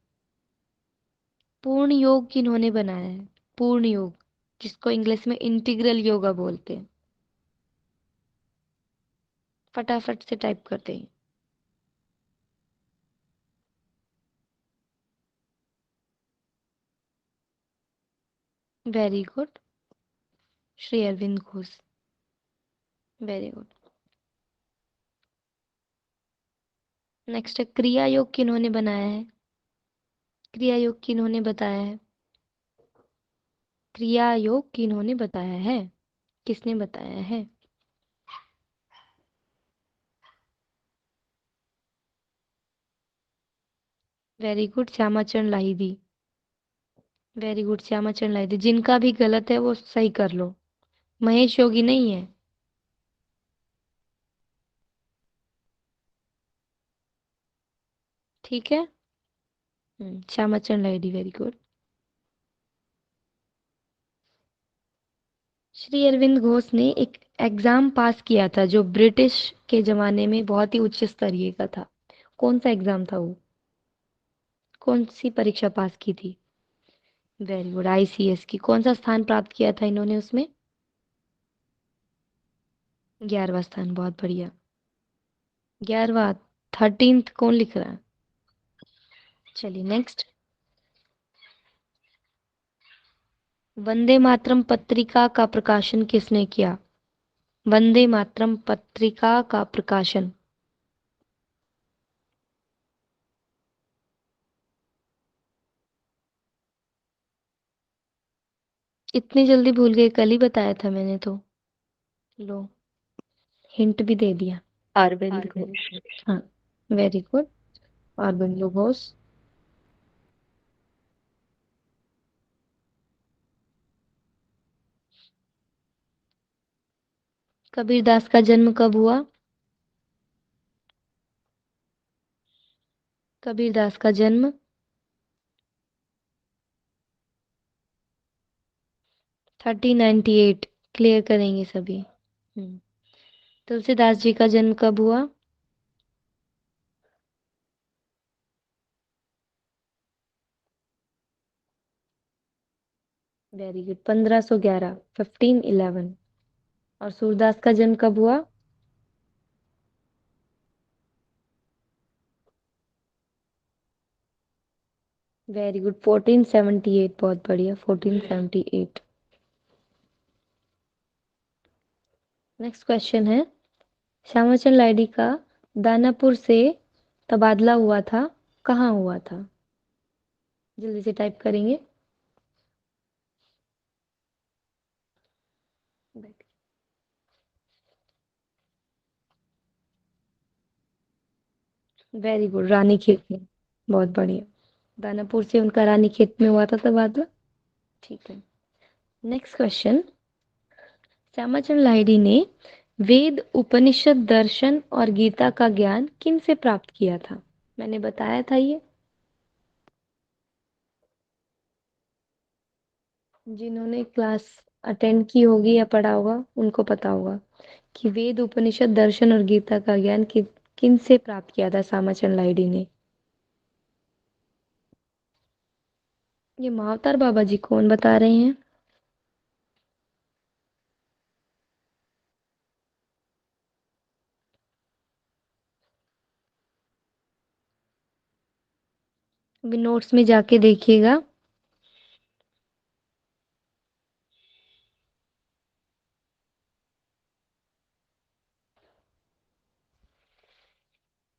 पूर्ण योग किन्होंने बनाया है? पूर्ण योग, जिसको इंग्लिश में इंटीग्रल योगा बोलते हैं। फटाफट से टाइप करते हैं। Very good, Shri Aurobindo Ghosh. Very good. Next है क्रिया योग किन्होंने बनाया है? क्रिया योग किन्होंने बताया है? क्रिया योग किन्होंने बताया है? किसने बताया है? Very good, Shyamacharan Lahiri. Very good, Shyamacharan Lahiri. जिनका भी गलत है वो सही कर लो। महेश योगी नहीं है। ठीक है। Shyamacharan Lahiri, very good. श्री अरविंद घोष ने एक एग्जाम पास किया था जो ब्रिटिश के जमाने में बहुत ही उच्च स्तरीय का था। कौन सा एग्जाम था वो? कौन सी परीक्षा पास की थी? वेरी गुड, आईसीएस की। कौन सा स्थान प्राप्त किया था इन्होंने उसमें? 11वां स्थान, बहुत बढ़िया। 11वां, 13th कौन लिख रहा है? चलिए नेक्स्ट। वंदे मातरम पत्रिका का प्रकाशन किसने किया? वंदे मातरम पत्रिका का प्रकाशन। इतनी जल्दी भूल गए? कल ही बताया था मैंने तो। लो, हिंट भी दे दिया। अरविंद घोष। हाँ, वेरी गुड, अरबिंदो घोष। कबीरदास का जन्म कब हुआ? कबीरदास का जन्म 1398। क्लियर करेंगे सभी। तुलसीदास जी का जन्म कब हुआ? Very good, 1511, 1511। और सूरदास का जन्म कब हुआ? Very good, 1478। बहुत बढ़िया, 1478। नेक्स्ट क्वेश्चन है, श्यामाचंद लाहिड़ी का दानापुर से तबादला हुआ था, कहाँ हुआ था? जल्दी से टाइप करेंगे। वेरी गुड, रानीखेत में। बहुत बढ़िया, दानापुर से उनका रानीखेत में हुआ था तबादला। ठीक है, नेक्स्ट क्वेश्चन। श्यामाचंद लाहिड़ी ने वेद, उपनिषद, दर्शन और गीता का ज्ञान किन से प्राप्त किया था? मैंने बताया था ये। जिन्होंने क्लास अटेंड की होगी या पढ़ा होगा उनको पता होगा कि वेद, उपनिषद, दर्शन और गीता का ज्ञान किन से प्राप्त किया था श्यामाचंद लाहिड़ी ने। ये महाअवतार बाबा जी कौन बता रहे हैं? अभी नोट्स में जाके देखिएगा।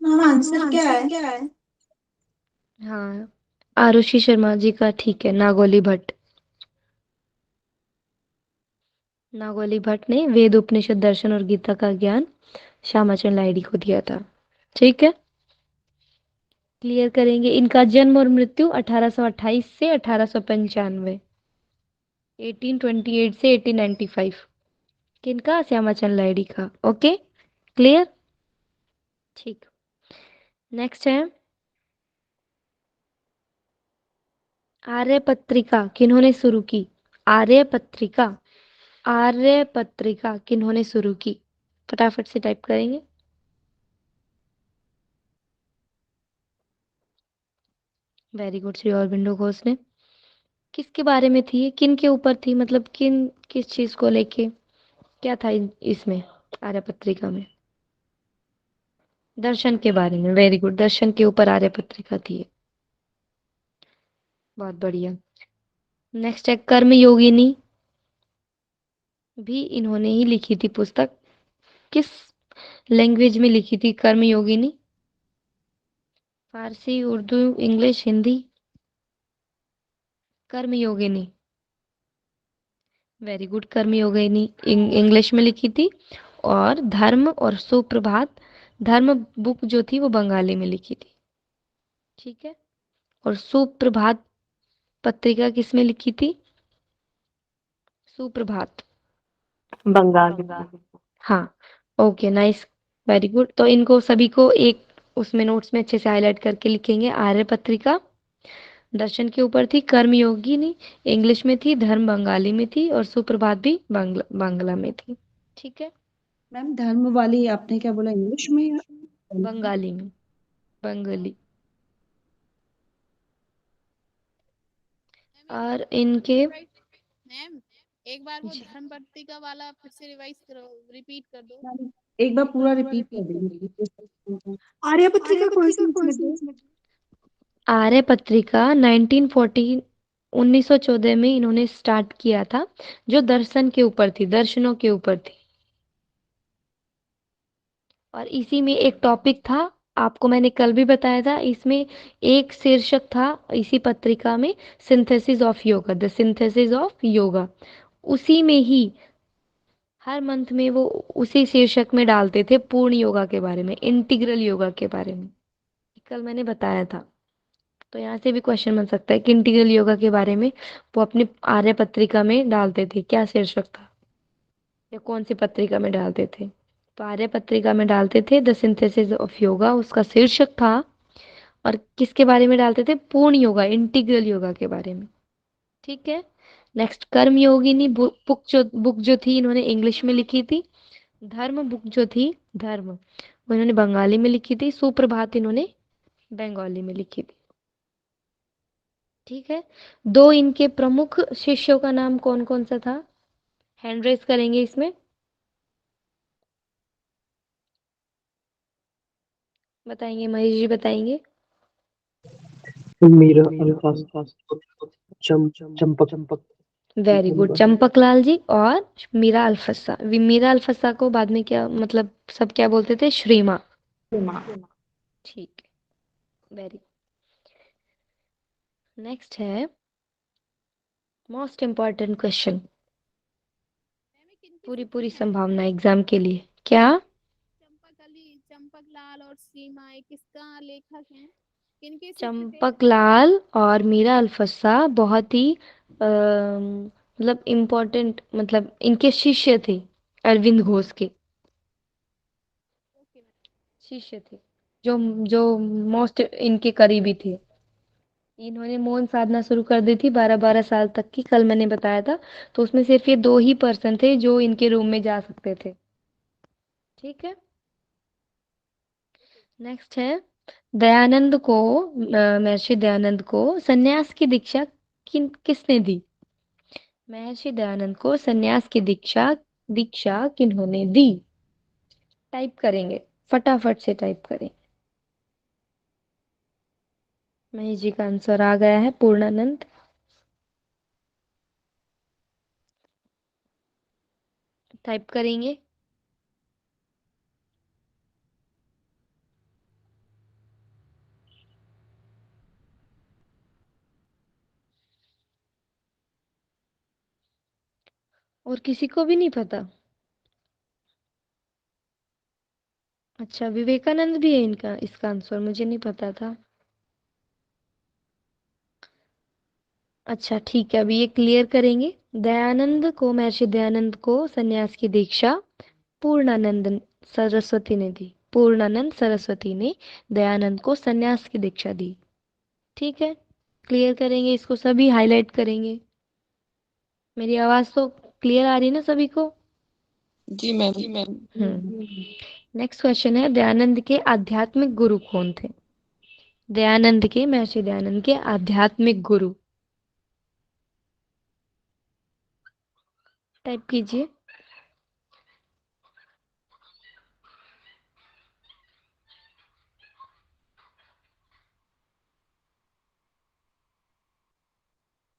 मैम आंसर क्या है? हाँ, आरुषि शर्मा जी का ठीक है, नागोली भट्ट। नागोली भट्ट ने वेद, उपनिषद, दर्शन और गीता का ज्ञान श्यामाचंद लाहिड़ी को दिया था। ठीक है, क्लियर करेंगे। इनका जन्म और मृत्यु 1828 से 1895, 1828 से 1895। किनका? श्यामाचंद लाहिड़ी का। Okay, clear. ठीक, नेक्स्ट है, आर्य पत्रिका किन्होंने शुरू की? आर्य पत्रिका, आर्य पत्रिका किन्होंने शुरू की? फटाफट से टाइप करेंगे। वेरी गुड, श्री अरबिंदो घोष ने। किसके बारे में थी ये? किन के ऊपर थी? मतलब किस चीज को लेके? क्या था इसमें, आर्य पत्रिका में? दर्शन के बारे में। वेरी गुड, दर्शन के ऊपर आर्य पत्रिका थी ये। बहुत बढ़िया। नेक्स्ट है, कर्म योगिनी भी इन्होंने ही लिखी थी पुस्तक। किस लैंग्वेज में लिखी थी कर्म योगिनी? फारसी, उर्दू, इंग्लिश, हिंदी? कर्म योगिनी, वेरी गुड, कर्म योगिनी इंग्लिश में लिखी थी। और धर्म और सुप्रभात, धर्म बुक जो थी वो बंगाली में लिखी थी। ठीक है, और सुप्रभात पत्रिका किस में लिखी थी? सुप्रभात बंगाली। हाँ, ओके, नाइस, वेरी गुड। तो इनको सभी को एक उसमें नोट्स में अच्छे से हाईलाइट करके लिखेंगे। आर्य पत्रिका, दर्शन के ऊपर थी, कर्मयोगिनी इंग्लिश में थी, धर्म बंगाली में थी और सुप्रभात भी बांग्ला बांग्ला में थी। ठीक है, मैम धर्म वाली आपने क्या बोला, इंग्लिश में या बंगाली में, बंगाली। और इनके मैम एक बार वो जी, धर्म पत्रिका वाला फिर से रिवाइज करो, रिपीट कर दो। मैम, एक बार पूरा रिपीट कर दीजिए। आर्य पत्रिका कौन सी में थे? आर्य पत्रिका 1914 1914 में इन्होंने स्टार्ट किया था, जो दर्शन के ऊपर थी, दर्शनों के ऊपर थी। और इसी में एक टॉपिक था, आपको मैंने कल भी बताया था, इसमें एक शीर्षक था इसी पत्रिका में, synthesis of yoga, the synthesis of yoga. उसी में ही हर मंथ में वो उसी शीर्षक में डालते थे पूर्ण योगा के बारे में, इंटीग्रल योगा के बारे में। कल मैंने बताया था। तो यहाँ से भी क्वेश्चन बन सकता है कि इंटीग्रल योगा के बारे में वो अपनी आर्य पत्रिका में डालते थे, क्या शीर्षक था या कौन सी पत्रिका में डालते थे। तो आर्य पत्रिका में डालते थे द सिंथेसिस ऑफ योगा, उसका शीर्षक था। और किसके बारे में डालते थे? पूर्ण योगा, इंटीग्रल योगा के बारे में। ठीक है, नेक्स्ट कर्मयोगिनी बुक जो थी इन्होंने इंग्लिश में लिखी थी। धर्म बुक जो थी, धर्म, वो इन्होंने बंगाली में लिखी थी। सुप्रभात इन्होंने बंगाली में लिखी थी। ठीक है, दो इनके प्रमुख शिष्यों का नाम कौन कौन सा था? हैंड रेस करेंगे इसमें, बताएंगे, महेश जी बताएंगे। मीरा अल्फास चंपक वेरी गुड, चंपक लाल जी और मीरा अल्फसा। मीरा अल्फसा को बाद में क्या मतलब सब क्या बोलते थे? श्रीमा। ठीक है, वेरी। नेक्स्ट है मोस्ट इम्पॉर्टेंट क्वेश्चन, मैम ये किनकी पूरी शिष्य पूरी हैं? संभावना एग्जाम के लिए। क्या? चंपक अली, चंपक लाल और सीमा, ये किसका लेखक हैं? किनके शिष्य थे? चंपक लाल और मीरा अल्फसा बहुत ही मतलब इम्पोर्टेंट, मतलब इनके शिष्य थे, अरविंद घोष के ओके मैम। शिष्य थे, जो जो मोस्ट इनके करीबी थे। इन्होंने मौन साधना शुरू कर दी थी 12-12 साल तक की, कल मैंने बताया था। तो उसमें सिर्फ ये दो ही पर्सन थे जो इनके रूम में जा सकते थे। ठीक है, नेक्स्ट है दयानंद को महर्षि दयानंद को सन्यास की दीक्षा किसने दी? महर्षि दयानंद को सन्यास की दीक्षा दीक्षा किन्होंने दी? टाइप करेंगे, फटाफट से टाइप करें। महेश जी का आंसर आ गया है, पूर्णानंद। टाइप करेंगे। और किसी को भी नहीं पता? अच्छा, विवेकानंद भी है इनका, इसका आंसर मुझे नहीं पता था। अच्छा ठीक है, अभी ये क्लियर करेंगे। दयानंद को, महर्षि दयानंद को सन्यास की दीक्षा पूर्णानंद सरस्वती ने दी। पूर्णानंद सरस्वती ने दयानंद को सन्यास की दीक्षा दी। ठीक है, क्लियर करेंगे इसको, सभी हाईलाइट करेंगे। मेरी आवाज तो क्लियर आ रही है ना सभी को? जी मैम। नेक्स्ट क्वेश्चन है दयानंद के आध्यात्मिक गुरु कौन थे? दयानंद के, महर्षि दयानंद के आध्यात्मिक गुरु, टाइप कीजिए।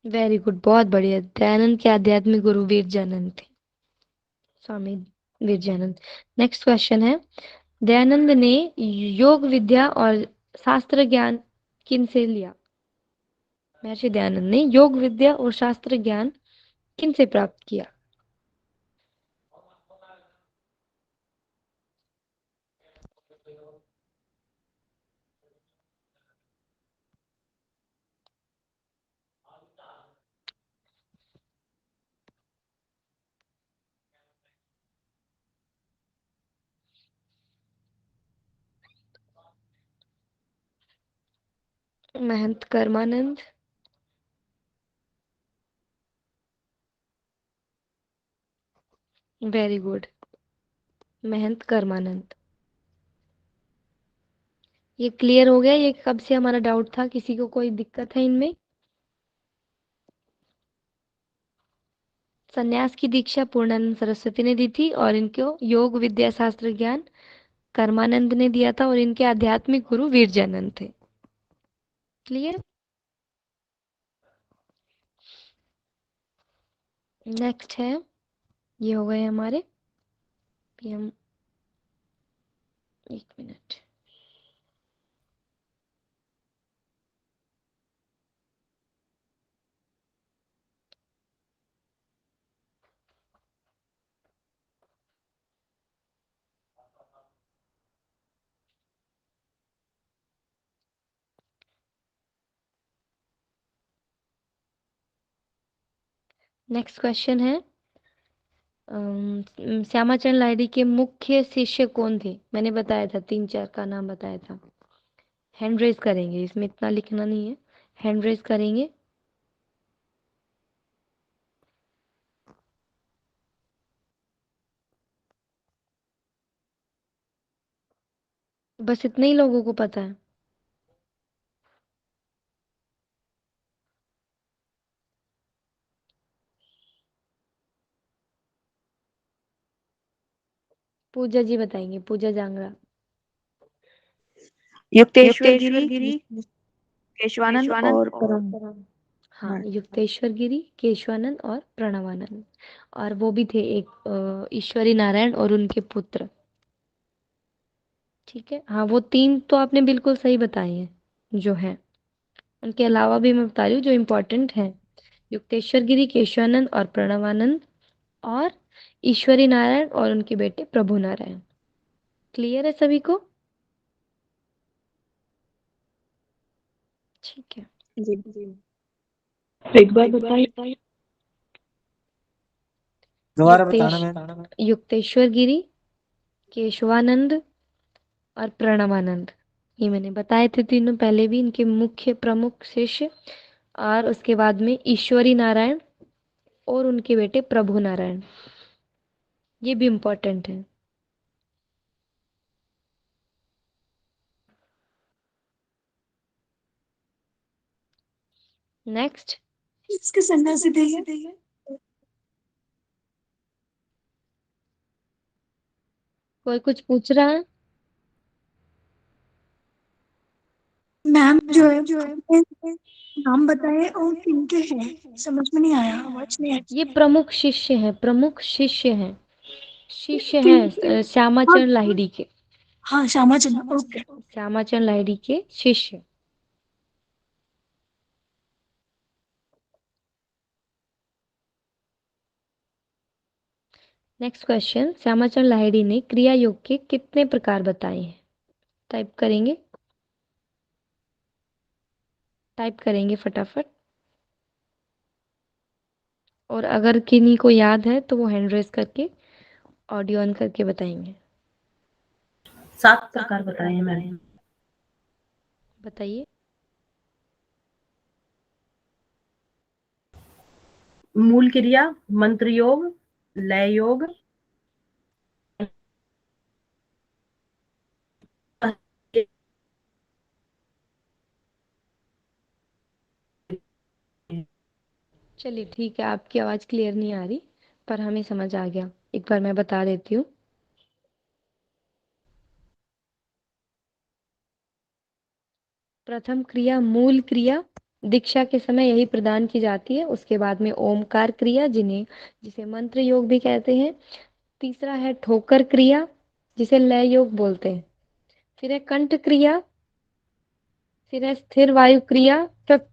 वेरी गुड, बहुत बढ़िया। दयानंद के आध्यात्मिक गुरु वीरजानंद थे, स्वामी वीरजानंद। नेक्स्ट क्वेश्चन है दयानंद ने योग विद्या और शास्त्र ज्ञान किन से लिया? महर्षि दयानंद ने योग विद्या और शास्त्र ज्ञान किन से प्राप्त किया? महंत कर्मानंद, वेरी गुड। महंत कर्मानंद। ये क्लियर हो गया? ये कब से हमारा डाउट था, किसी को कोई दिक्कत है इनमें? सन्यास की दीक्षा पूर्णानंद सरस्वती ने दी थी और इनको योग विद्या शास्त्र ज्ञान कर्मानंद ने दिया था और इनके आध्यात्मिक गुरु वीरजानंद थे। क्लियर? नेक्स्ट है, ये हो गए हमारे पीएम। एक मिनट। नेक्स्ट क्वेश्चन है, श्यामाचरण लाहिड़ी के मुख्य शिष्य कौन थे? मैंने बताया था, 3-4 का नाम बताया था। हैंड रेज करेंगे, इसमें इतना लिखना नहीं है, हैंड रेज करेंगे। बस इतने ही लोगों को पता है। पूजा जी बताएंगे, पूजा जांगड़ा। युक्तेश्वर गिरी, केशवानंद और परम। हाँ, युक्तेश्वर गिरी, केशवानंद और प्रणवानंद। और वो भी थे एक ईश्वरी नारायण और उनके पुत्र। ठीक है, हाँ वो 3 तो आपने बिल्कुल सही बताए हैं जो हैं। उनके अलावा भी मैं बता रही हूँ जो इम्पोर्टेंट हैं। युक्तेश्वर गिरी, केशवानंद और प्रणवानंद और ईश्वरी नारायण और उनके बेटे प्रभु नारायण। क्लियर है सभी को? ठीक है। एक बार बताइए। दोबारा बताना मैम। युक्तेश्वर गिरी, केशवानंद और प्रणवानंद, ये मैंने बताए थे तीनों पहले भी, इनके मुख्य प्रमुख शिष्य। और उसके बाद में ईश्वरी नारायण और उनके बेटे प्रभु नारायण, ये भी इम्पोर्टेंट है। नेक्स्ट, इसके सन्यासी थे ये? कोई कुछ पूछ रहा है? मैम जो है आपने नाम बताए और किनके हैं, समझ में नहीं आया, आवाज नहीं आई। ये प्रमुख शिष्य हैं, प्रमुख शिष्य हैं, शिष्य किनके? हैं हाँ श्यामाचरण लाहिड़ी के। हाँ, श्यामाचरण, ओके। श्यामाचरण लाहिड़ी के शिष्य। नेक्स्ट क्वेश्चन, श्यामाचरण लाहिड़ी ने क्रिया योग के कितने प्रकार बताए हैं? टाइप करेंगे, टाइप करेंगे फटाफट। और अगर किन्हीं को याद है तो वो हैंड रेज करके ऑडियो ऑन करके बताएंगे। 7 प्रकार बताए हैं मैंने। बताइए। मूल क्रिया, मंत्र योग, लय योग, चलिए ठीक है, आपकी आवाज़ क्लियर नहीं आ रही पर हमें समझ आ गया। एक बार मैं बता देती हूँ। प्रथम क्रिया मूल क्रिया, दीक्षा के समय यही प्रदान की जाती है। उसके बाद में ओमकार क्रिया, जिसे मंत्र योग भी कहते हैं। तीसरा है ठोकर क्रिया, जिसे लय योग बोलते हैं। फिर है कंठ क्रिया, फिर है स्थिर वायु क्रिया, फिर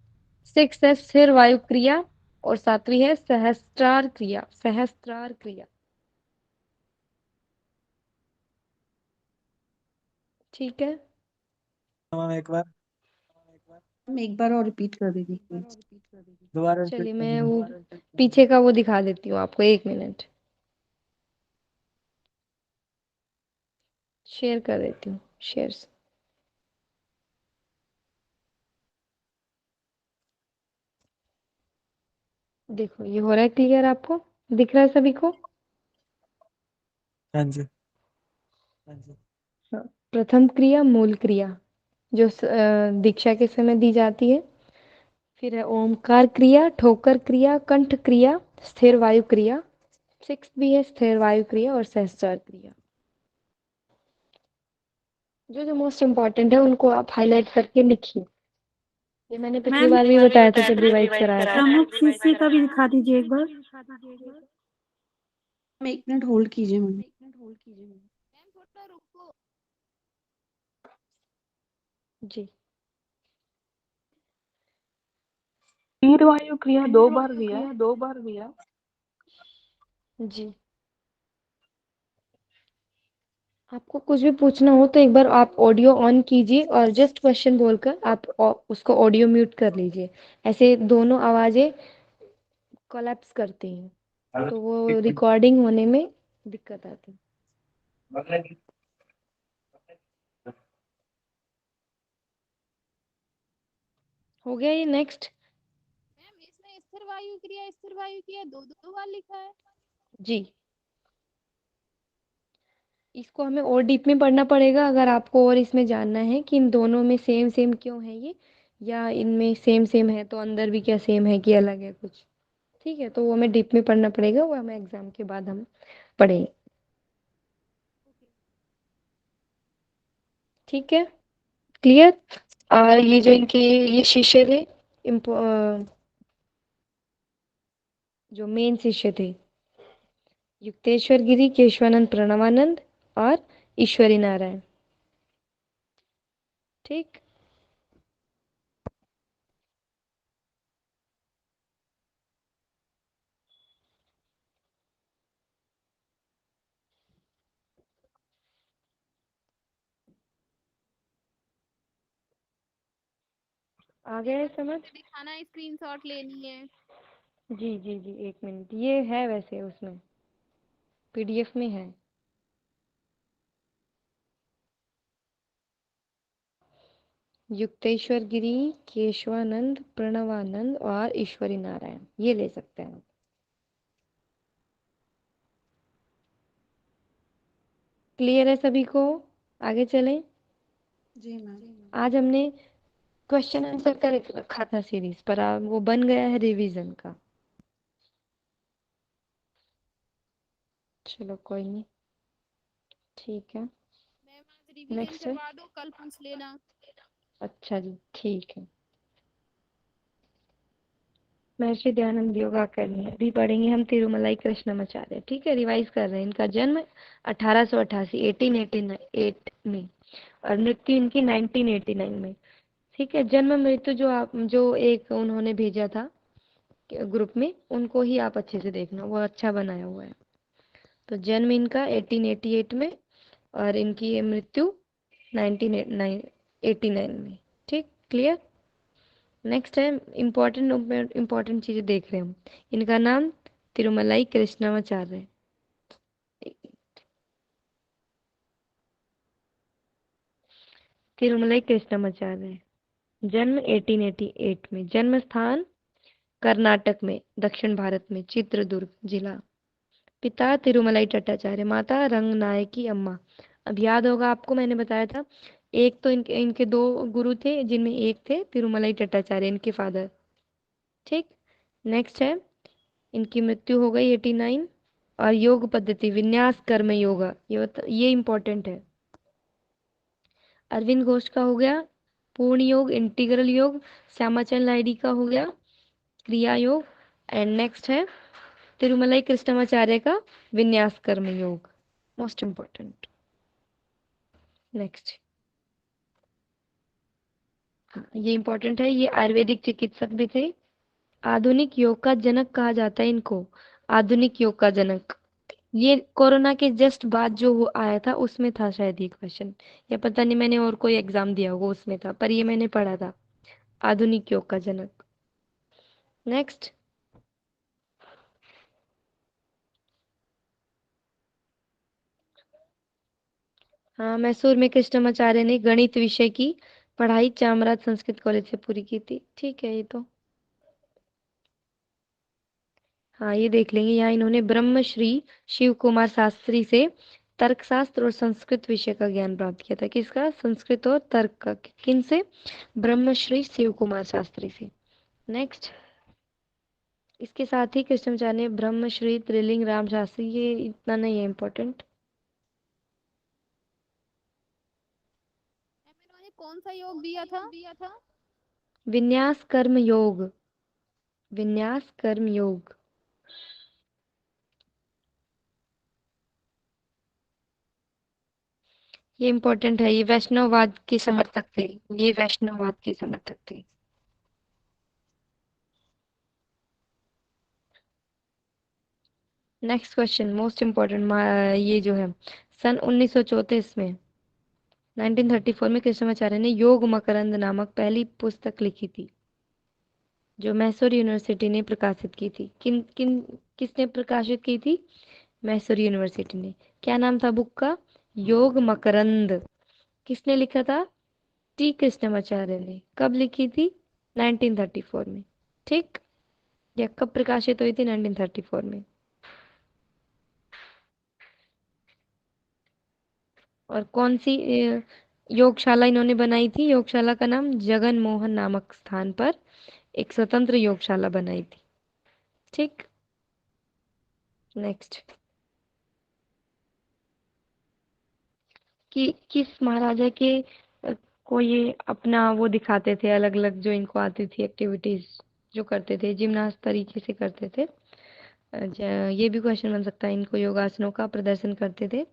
6 है स्थिर वायु क्रिया और 7वीं है सहस्त्रार क्रिया, सहस्त्रार क्रिया। ठीक है। मैम एक बार मैम एक बार और रिपीट कर दीजिए प्लीज। दोबारा चलिए repeat कर मैं देना। वो पीछे का वो दिखा देती हूँ आपको, 1 मिनट शेयर कर देती हूँ, शेयर्स। देखो ये हो रहा है क्लियर, आपको दिख रहा है सभी को? हाँ जी। हाँ, प्रथम क्रिया मूल क्रिया जो दीक्षा के समय दी जाती है। फिर है ओमकार क्रिया, ठोकर क्रिया, कंठ क्रिया, स्थिर वायु क्रिया। सिक्स भी है स्थिर वायु क्रिया और सहस्त्रार क्रिया। जो जो मोस्ट इम्पोर्टेंट है उनको आप हाईलाइट करके लिखिए। ये मैंने पिछली बार भी बताया था जब रिवाइज कराया था। प्रमुख शिष्य का भी दिखा दीजिए एक बार। मैम 1 मिनट होल्ड कीजिए मैम। मैम थोड़ा रुको। जी स्थिर वायु क्रिया 2 बार दिया। जी आपको कुछ भी पूछना हो तो एक बार आप ऑडियो ऑन कीजिए और जस्ट क्वेश्चन बोलकर आप उसको ऑडियो म्यूट कर लीजिए। ऐसे दोनों आवाजें कोलैप्स करती हैं तो वो रिकॉर्डिंग होने में दिक्कत आती है। हो गया ये नेक्स्ट। मैम इसमें स्थिर वायु क्रिया दो दो बार लिखा है। जी इसको हमें और डीप में पढ़ना पड़ेगा अगर आपको और इसमें जानना है कि इन दोनों में सेम सेम क्यों है ये, या इनमें सेम सेम है तो अंदर भी क्या सेम है कि अलग है कुछ। ठीक है तो वो हमें डीप में पढ़ना पड़ेगा, वो हमें एग्जाम के बाद हम पढ़ेंगे। ठीक है क्लियर। और ये जो इनके ये शिष्य थे जो मेन शिष्य थे युक्तेश्वर गिरी, केशवानंद, प्रणवानंद और ईश्वरी नारायण। ठीक आ गया है समझ। दिखाना है, स्क्रीनशॉट लेनी है। जी जी जी एक मिनट, ये है वैसे उसमें पीडीएफ में है। युक्तेश्वर गिरी, केशवानंद, प्रणवानंद और ईश्वरी नारायण ये ले सकते हैं आप। क्लियर है सभी को। आगे चलें। जी मैम। आज हमने क्वेश्चन आंसर का रखा था सीरीज पर, अब वो बन गया है रिवीजन का। चलो कोई नहीं ठीक है। मैम आज रिवीजन नेक्स्ट है। करवा दो, कल पूछ लेना। अच्छा जी ठीक है। महर्षि दयानंद योगा अकेडमी अभी पढ़ेंगे हम तिरुमलाई कृष्णमाचार्य। ठीक है रिवाइज कर रहे हैं। इनका जन्म 1888 1888 में और मृत्यु इनकी 1989 में। ठीक है जन्म मृत्यु जो एक उन्होंने भेजा था ग्रुप में उनको ही आप अच्छे से देखना, वो अच्छा बनाया हुआ है। तो जन्म इनका 1888 में और इनकी ये मृत्यु 1989 में। ठीक क्लियर। नेक्स्ट है इम्पोर्टेंट चीजें देख रहे हैं हम। इनका नाम तिरुमलाई कृष्णमाचार्य है। तिरुमलाई कृष्णमाचार्य है। जन्म 1888 में। जन्म स्थान कर्नाटक में, दक्षिण भारत में, चित्रदुर्ग जिला। पिता तिरुमलाई भट्टाचार्य, माता रंगनायकी अम्मा। अब याद होगा आपको मैंने बताया था एक तो इनके दो गुरु थे जिनमें एक थे तिरुमलाई भट्टाचार्य इनके फादर। ठीक नेक्स्ट है इनकी मृत्यु हो गई 89। और योग पद्धति विन्यास कर्म योगा ये इम्पोर्टेंट है। अरविंद घोष का हो गया पूर्ण योग इंटीग्रल योग। श्यामाचंद लाहिड़ी का हो गया क्रिया योग। एंड नेक्स्ट है तिरुमलाई कृष्णमाचार्य का विन्यास कर्म योग मोस्ट इम्पोर्टेंट। नेक्स्ट ये इम्पोर्टेंट है, ये आयुर्वेदिक चिकित्सक भी थे। आधुनिक योग का जनक कहा जाता है इनको। आधुनिक योग का जनक ये कोरोना के जस्ट बाद जो आया था उसमें था शायद ये क्वेश्चन, या पता नहीं मैंने और कोई एग्जाम दिया होगा उसमें था, पर ये मैंने पढ़ा था आधुनिक योग का जनक। नेक्स्ट हाँ मैसूर में कृष्णमाचार्य ने गणित विषय की पढ़ाई चामराज संस्कृत कॉलेज से पूरी की थी। ठीक है ये तो हाँ ये देख लेंगे। यहाँ इन्होंने ब्रह्मश्री शिव कुमार शास्त्री से तर्कशास्त्र और संस्कृत विषय का ज्ञान प्राप्त किया था। किसका? संस्कृत और तर्क का। किन से? ब्रह्मश्री शिव कुमार शास्त्री से। नेक्स्ट, इसके साथ ही कृष्णाचार्य ने ब्रह्मश्री त्रिलिंग राम शास्त्री, ये इतना नहीं है इम्पोर्टेंट। इन्होंने कौन सा योग दिया था? विन्यास कर्म योग, विन्यास कर्म योग। ये इम्पोर्टेंट है, ये वैष्णववाद के समर्थक थे, ये वैष्णववाद के समर्थक थे। नेक्स्ट क्वेश्चन मोस्ट इम्पोर्टेंट, ये जो है सन 1934 में 1934 में कृष्णाचार्य ने योग मकरंद नामक पहली पुस्तक लिखी थी, जो मैसूर यूनिवर्सिटी ने प्रकाशित की थी। किसने प्रकाशित की थी? मैसूर यूनिवर्सिटी ने। क्या नाम था बुक का? योग मकरंद। किसने लिखा था? टी कृष्णाचार्य ने। कब लिखी थी? 1934 में। ठीक, या कब प्रकाशित हुई थी? 1934 में। और कौन सी योगशाला इन्होंने बनाई थी? योगशाला का नाम जगन मोहन नामक स्थान पर एक स्वतंत्र योगशाला बनाई थी। ठीक, नेक्स्ट, कि किस महाराजा के को ये अपना वो दिखाते थे, अलग अलग जो इनको आती थी एक्टिविटीज जो करते थे, जिम्नास्ट तरीके से करते थे। ये भी क्वेश्चन बन सकता है, इनको योगासनों का प्रदर्शन करते थे।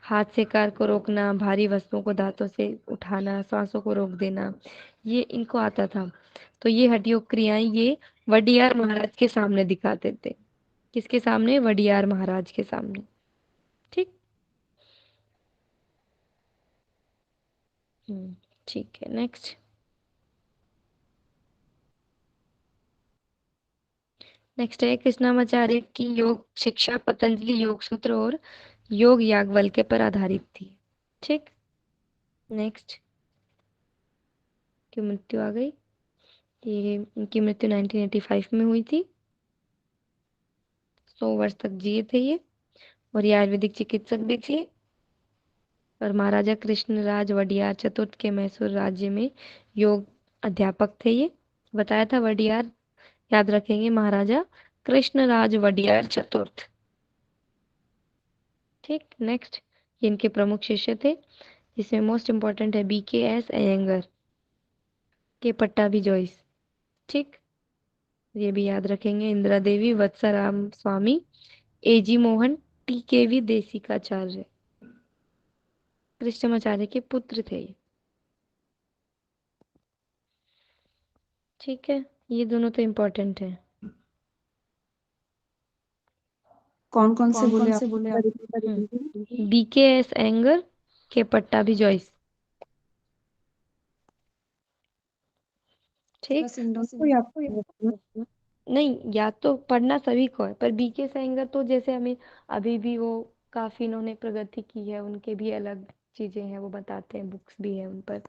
हाथ से कार को रोकना, भारी वस्तुओं को दांतों से उठाना, सांसों को रोक देना, ये इनको आता था। तो ये हठ योग क्रियाएं ये वडियार महाराज के सामने दिखाते थे। किसके सामने? वडियार महाराज के सामने। ठीक, ठीक है। नेक्स्ट, नेक्स्ट है कृष्णाचार्य की योग शिक्षा पतंजलि योग सूत्र और योग याज्ञवल्क्य पर आधारित थी। ठीक, नेक्स्ट, की मृत्यु आ गई। ये इनकी मृत्यु 1985 में हुई थी। 100 वर्ष तक जिए थे ये, और ये आयुर्वेदिक चिकित्सक भी थे। और महाराजा कृष्णराज वडियार चतुर्थ के मैसूर राज्य में योग अध्यापक थे ये। बताया था वडियार, याद रखेंगे, महाराजा कृष्णराज वडियार चतुर्थ। ठीक, नेक्स्ट, ये इनके प्रमुख शिष्य थे, जिसमें मोस्ट इंपॉर्टेंट है BKS अयंगर के पट्टाभी जॉइस। ठीक, ये भी याद रखेंगे। इंदिरा देवी, वत्साराम स्वामी, AG मोहन, TKV देसिकाचार्य कृष्णाचार्य के पुत्र थे ये। ठीक है, ये दोनों तो इम्पोर्टेंट है। कौन कौन से बोले आप? BKS अयंगर के पट्टाभी जॉइस। ठीक, बस इन दोनों को याद रखना। नहीं, याद तो पढ़ना सभी को है, पर BK अयंगर तो जैसे हमें अभी भी वो काफी इन्होंने प्रगति की है, उनके भी अलग चीजें हैं, वो बताते हैं, बुक्स भी है उन पर,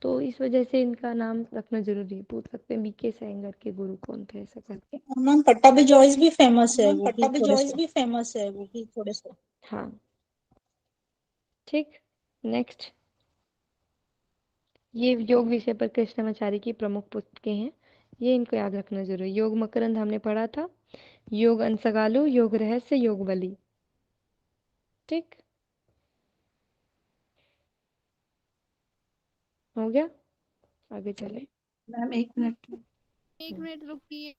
तो इस वजह से इनका नाम रखना जरूरी है। पूछ सकते हैं BK अयंगर के गुरु कौन थे, ऐसा करके। मैम पट्टाभी जॉइस भी फेमस है, वो भी पट्टाभी थोड़े जॉइस से। भी फेमस है, वो भी थोड़े से। हाँ, ठीक, नेक्स्ट, ये योग विषय पर कृष्णाचार्य की प्रमुख पुस्तकें हैं, ये इनको याद रखना जरूरी। योग मकरंद हमने पढ़ा था, योग अंसगालु, योग रहस्य, योग बलि। ठीक, हो गया, आगे चले। Ma'am 1 minute. 1 मिनट रुकिए।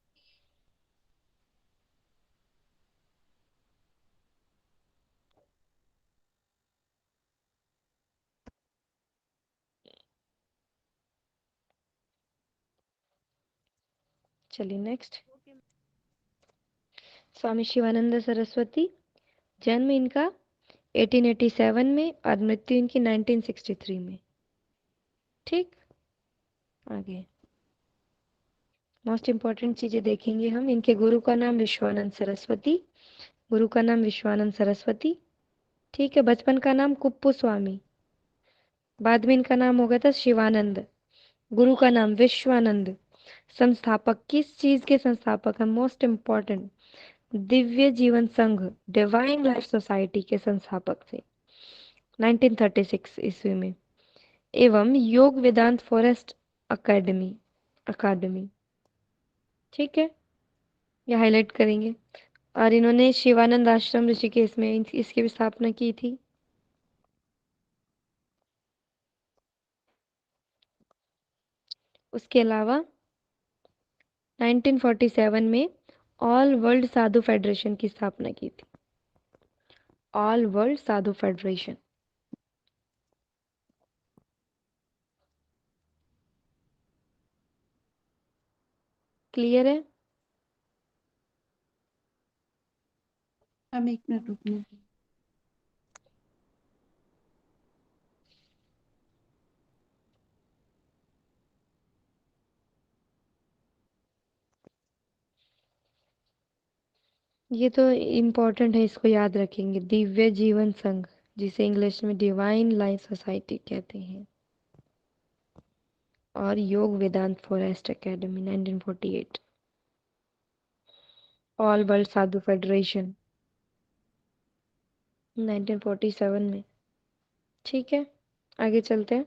चलिए नेक्स्ट, स्वामी शिवानंद सरस्वती, जन्म इनका 1887 में और मृत्यु इनकी 1963 में। ठीक, आगे मोस्ट इंपॉर्टेंट चीजें देखेंगे हम। इनके गुरु का नाम विश्वानंद सरस्वती, गुरु का नाम विश्वानंद सरस्वती। ठीक है, बचपन का नाम कुप्पू स्वामी, बाद में इनका नाम हो गया था शिवानंद, गुरु का नाम विश्वानंद। संस्थापक किस चीज के संस्थापक है? मोस्ट इंपॉर्टेंट, दिव्य जीवन संघ, डिवाइन लाइफ सोसाइटी के संस्थापक थे। 1936 ईस्वी में। एवं योग वेदांत फॉरेस्ट अकेडमी अकादमी। ठीक है, ये हाईलाइट करेंगे। और इन्होंने शिवानंद आश्रम ऋषिकेश में इसकी भी स्थापना की थी। उसके अलावा 1947 में ऑल वर्ल्ड साधु फेडरेशन की स्थापना की थी। ऑल वर्ल्ड साधु फेडरेशन। क्लियर है? मैम एक मिनट रुकना। ये तो इम्पोर्टेंट है, इसको याद रखेंगे। दिव्य जीवन संघ, जिसे इंग्लिश में डिवाइन लाइफ सोसाइटी कहते हैं। और योग वेदांत फॉरेस्ट एकेडमी 1948। ऑल वर्ल्ड साधु फेडरेशन 1947 में। ठीक है, आगे चलते हैं।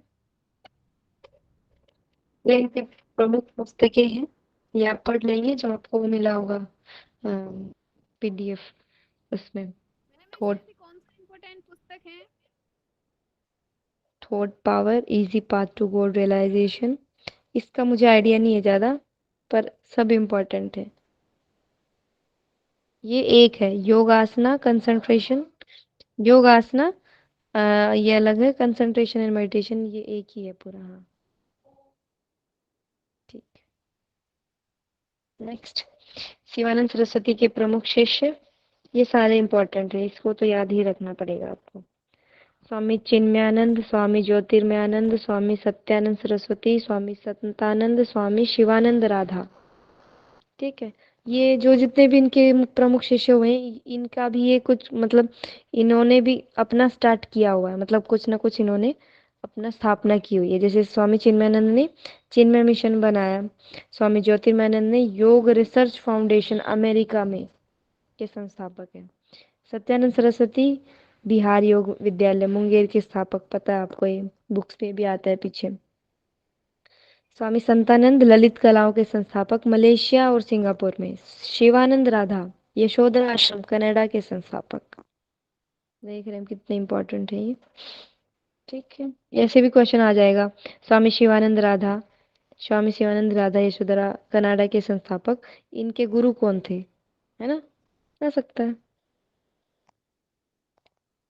ये इनकी प्रमुख पुस्तकें हैं, ये आप पढ़ लेंगे जो आपको वो मिला होगा पीडीएफ उसमें। थॉट कौन सा इम्पोर्टेंट पुस्तक है? Thought power, easy path to goal realisation. इसका मुझे आइडिया नहीं है ज़्यादा, पर सब इम्पोर्टेंट है। ये एक है योगासना कंसंट्रेशन। योगासना ये अलग है, कंसंट्रेशन एंड मेडिटेशन ये एक ही है पूरा। हाँ, ठीक। नेक्स्ट, शिवानंद सरस्वती के प्रमुख शिष्य। ये सारे इम्पोर्टेंट है, इसको तो याद ही रखना पड़ेगा आपको। स्वामी चिन्मयानंद, स्वामी ज्योतिर्मयानंद, स्वामी सत्यानंद सरस्वती, स्वामी संतानंद, स्वामी शिवानंद राधा। ठीक है, ये जो जितने भी इनके प्रमुख शिष्य हुए हैं, इनका भी ये कुछ मतलब इन्होंने भी अपना स्टार्ट किया हुआ है, मतलब कुछ ना कुछ इन्होंने अपना स्थापना की हुई है। जैसे स्वामी चिन्मयानंद ने चिन्मय मिशन बनाया, स्वामी ज्योतिर्मयानंद ने योग रिसर्च फाउंडेशन अमेरिका में के संस्थापक हैं। सत्यानंद सरस्वती बिहार योग विद्यालय मुंगेर के स्थापक, पता है आपको, ये बुक्स पे भी आता है पीछे। स्वामी संतानंद ललित कलाओं के संस्थापक, मलेशिया और सिंगापुर में। शिवानंद राधा यशोधरा आश्रम कनाडा के संस्थापक। देख रहे हैं कितने इंपॉर्टेंट है ये। ठीक है, ऐसे भी क्वेश्चन आ जाएगा। स्वामी शिवानंद राधा, स्वामी शिवानंद राधा यशोधरा कनाडा के संस्थापक, इनके गुरु कौन थे, है ना, आ सकता है।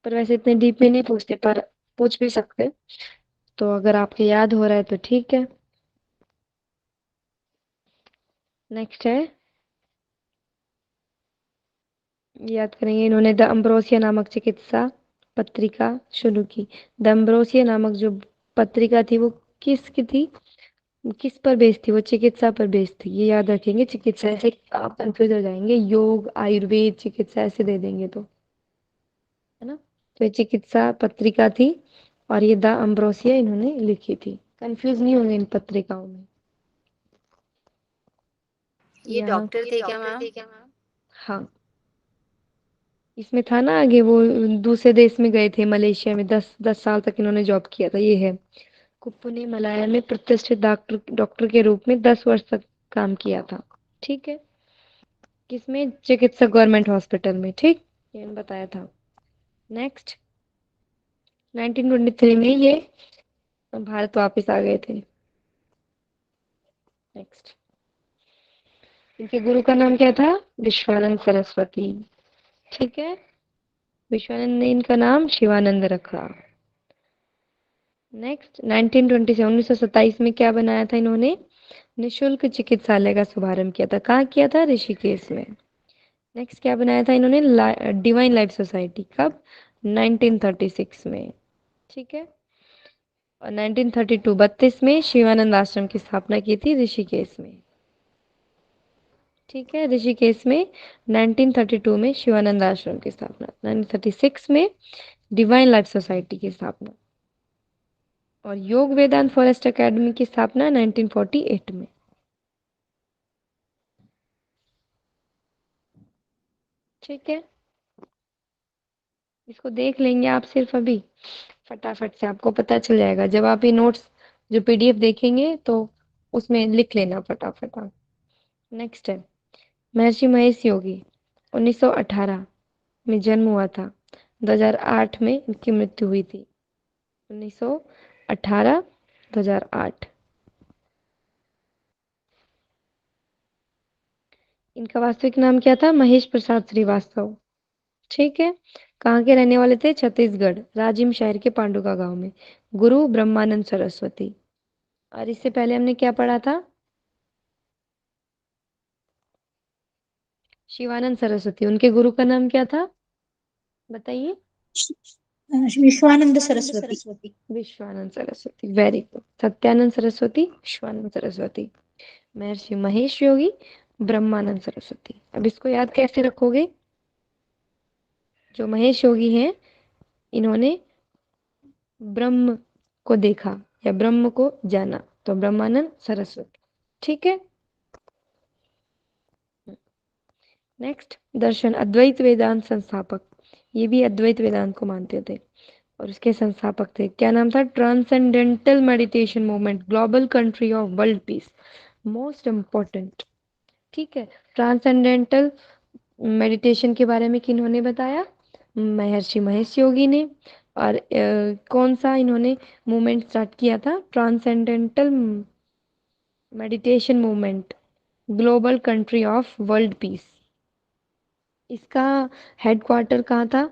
पर वैसे इतने डीप में नहीं पूछते, पर पूछ भी सकते। तो अगर आपको याद हो रहा है तो ठीक है। नेक्स्ट है, याद करेंगे, इन्होंने द अम्ब्रोसिया नामक चिकित्सा पत्रिका शुरू की। द अम्ब्रोसिया नामक जो पत्रिका थी वो किसकी थी, किस पर बेस्ड थी? वो चिकित्सा पर बेस्ड थी, ये याद रखेंगे। चिकित्सा ऐसे आप कंफ्यूज हो जाएंगे, योग आयुर्वेद चिकित्सा ऐसे दे देंगे तो, है ना। तो ये चिकित्सा पत्रिका थी और ये द अम्ब्रोसिया इन्होंने लिखी थी। कंफ्यूज नहीं होंगे इन पत्रिकाओं में। ये डॉक्टर थे क्या मैम? हाँ, इसमें था ना आगे, वो दूसरे देश में गए थे, मलेशिया में 10 साल तक इन्होंने जॉब किया था। ये है, कुप्पू ने मलाया में प्रतिष्ठित डॉक्टर डॉक्टर के रूप में 10 वर्ष तक काम किया था। ठीक है, किसमें? चिकित्सक गवर्नमेंट हॉस्पिटल में। ठीक, ये मैंने बताया था। नेक्स्ट, 1923 में ये भारत वापस आ गए थे। नेक्स्ट, इनके गुरु का नाम क्या था? विश्वानंद सरस्वती। ठीक है, विश्वानंद ने इनका नाम शिवानंद रखा। नेक्स्ट, 1927 में क्या बनाया था इन्होंने? निशुल्क चिकित्सालय का शुभारंभ किया था। कहाँ किया था? ऋषिकेश में। नेक्स्ट, क्या बनाया था इन्होंने? Divine life society. कब? 1936 में। ठीक है, और 32 में शिवानंद आश्रम की स्थापना की थी ऋषिकेश में। ठीक है, ऋषिकेश में 1932 में शिवानंद आश्रम की स्थापना, 1936 में डिवाइन लाइफ सोसाइटी की स्थापना, और योग वेदांत फॉरेस्ट एकेडमी की स्थापना 1948 में। ठीक है, इसको देख लेंगे आप सिर्फ अभी। फटाफट से आपको पता चल जाएगा। जब आप ये नोट्स जो पीडीएफ देखेंगे तो उसमें लिख लेना फटाफट आप। नेक्स्ट है महर्षि महेश योगी 1918 में जन्म हुआ था, 2008 में इनकी मृत्यु हुई थी। 1918 2008। इनका वास्तविक नाम क्या था? महेश प्रसाद श्रीवास्तव। ठीक है। कहाँ के रहने वाले थे? छत्तीसगढ़, राजिम शहर के पांडुका गांव में। गुरु ब्रह्मानंद सरस्वती। और इससे पहले हमने क्या पढ़ा था? शिवानंद सरस्वती। उनके गुरु का नाम क्या था? बताइए। विश्वानंद सरस्वती। Vishwanand Saraswati, very good. सत्यानंद सरस्वती, विश्वानंद सरस्वती। महर्षि महेश योगी, ब्रह्मानंद सरस्वती। अब इसको याद कैसे रखोगे? जो महेश योगी हैं इन्होंने ब्रह्म को देखा या ब्रह्म को जाना, तो ब्रह्मानंद सरस्वती। ठीक है। नेक्स्ट, दर्शन अद्वैत वेदांत संस्थापक। ये भी अद्वैत वेदांत को मानते थे और उसके संस्थापक थे। क्या नाम था? Transcendental meditation movement, global country of world peace, most important. ठीक है। ट्रांसेंडेंटल मेडिटेशन के बारे में किन्होंने बताया? महर्षि महेश योगी ने। और कौन सा इन्होंने मूवमेंट स्टार्ट किया था? Transcendental meditation movement, global country of world peace. इसका हेडक्वार्टर कहाँ था?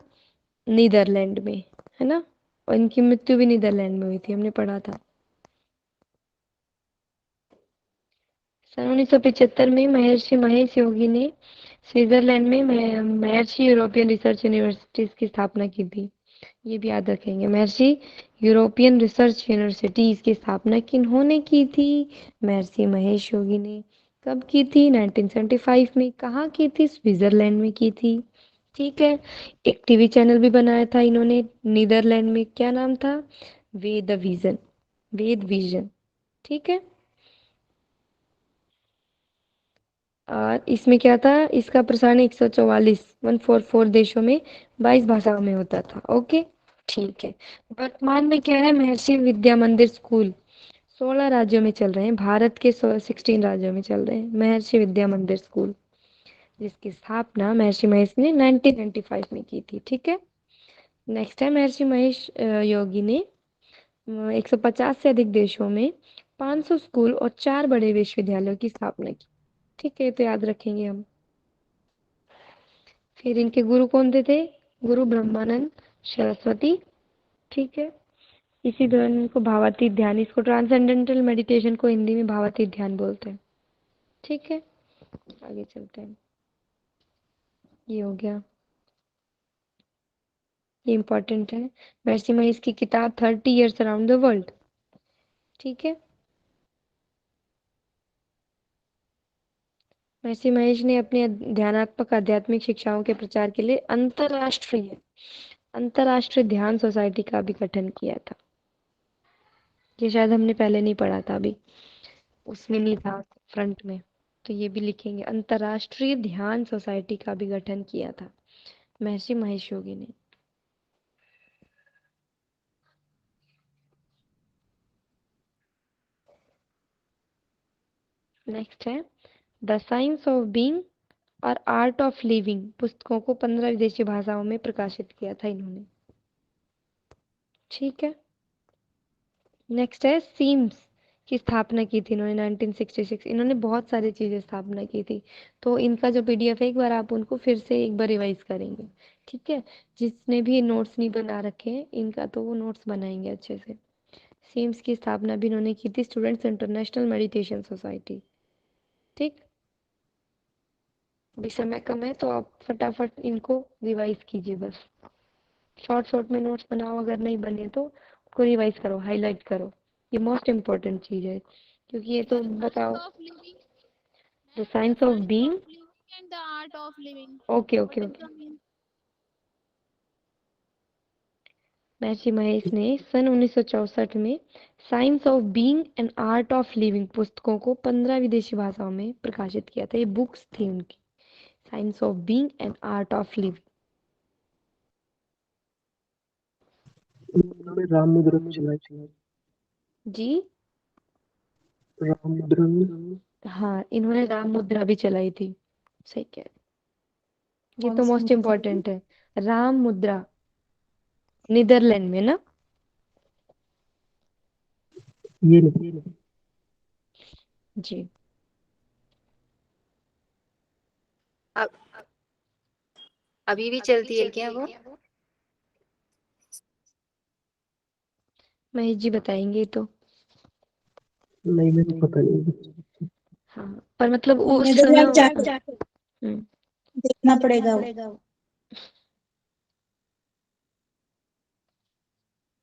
नीदरलैंड में, है ना। और इनकी मृत्यु भी नीदरलैंड में हुई थी, हमने पढ़ा था। सन 1975 में महर्षि महेश योगी ने स्विट्जरलैंड में महर्षि यूरोपियन रिसर्च यूनिवर्सिटीज की स्थापना की थी। ये भी याद रखेंगे। महर्षि यूरोपियन रिसर्च यूनिवर्सिटीज की स्थापना किन्होंने की थी? महर्षि महेश योगी ने। कब की थी? 1975 में। कहाँ की थी? स्विट्जरलैंड में की थी। ठीक है। एक टीवी चैनल भी बनाया था इन्होंने नीदरलैंड में। क्या नाम था? वेद विजन, वेद विजन। ठीक है। और इसमें क्या था? इसका प्रसारण 144 देशों में 22 भाषाओं में होता था। ओके, ठीक है। वर्तमान में क्या है? महर्षि विद्या मंदिर स्कूल 16 राज्यों में चल रहे हैं। भारत के 16 राज्यों में चल रहे हैं महर्षि विद्या मंदिर स्कूल, जिसकी स्थापना महर्षि महेश ने 1995 में की थी। ठीक है। नेक्स्ट है महर्षि महेश योगी ने 150 से अधिक देशों में 500 स्कूल और 4 बड़े विश्वविद्यालयों की स्थापना की। ठीक है, तो याद रखेंगे हम। फिर इनके गुरु कौन थे? गुरु ब्रह्मानंद सरस्वती। ठीक है। इसी दौरान इनको भावातीत ध्यान, इसको ट्रांसेंडेंटल मेडिटेशन को हिंदी में भावातीत ध्यान बोलते हैं। ठीक है, आगे चलते हैं। ये हो गया, ये इंपॉर्टेंट है। महर्षि महेश की किताब 30 ईयर्स अराउंड द वर्ल्ड। ठीक है। महर्षि महेश ने अपने ध्यानात्मक आध्यात्मिक शिक्षाओं के प्रचार के लिए अंतरराष्ट्रीय ध्यान सोसाइटी का भी गठन किया था। ये शायद हमने पहले नहीं पढ़ा था, अभी उसमें नहीं था फ्रंट में, तो ये भी लिखेंगे। अंतरराष्ट्रीय ध्यान सोसाइटी का भी गठन किया था महर्षि महेश योगी ने। नेक्स्ट है द साइंस ऑफ बीइंग और आर्ट ऑफ लिविंग पुस्तकों को 15 विदेशी भाषाओं में प्रकाशित किया था इन्होंने। ठीक है। नेक्स्ट है सीम्स की स्थापना की थी इन्होंने 1966। इन्होंने बहुत सारी चीजें स्थापना की थी, तो इनका जो पीडीएफ है एक बार आप उनको फिर से एक बार रिवाइज करेंगे। ठीक है। जिसने भी नोट्स नहीं बना रखे हैं इनका, तो वो नोट्स बनाएंगे अच्छे से। सीम्स की स्थापना भी इन्होंने की थी, स्टूडेंट्स इंटरनेशनल मेडिटेशन सोसाइटी। ठीक। अभी समय कम है तो आप फटाफट इनको रिवाइज कीजिए बस। शॉर्ट शॉर्ट में नोट्स बनाओ, अगर नहीं बने तो उसको रिवाइज करो, हाईलाइट करो। ये मोस्ट इम्पोर्टेंट चीज है, क्योंकि ये तो बताओ। The science of being and the art of living. Okay What okay is okay. the mean? महर्षि महेश ने सन 1964 में science of being and art of living पुस्तकों को 15 विदेशी भाषाओं में प्रकाशित किया था। ये बुक्स थी उनकी, science of being and art of living. उन्होंने राम मुद्रण चलाई थी। जी राम मुद्रण। हाँ, इन्होंने राम मुद्रा भी चलाई थी। सही कह रहे। ये कौन तो सी मोस्ट मुद्रा? इम्पोर्टेंट है। राम मुद्रा, नीदरलैंड में ना। ये नहीं। जी। अब अभी भी चलती है क्या वो? महेश जी बताएंगे तो। नहीं, मेरे को पता नहीं। हाँ, पर मतलब उस समय नेदरलैंड जाके हम्म, देखना पड़ेगा वो।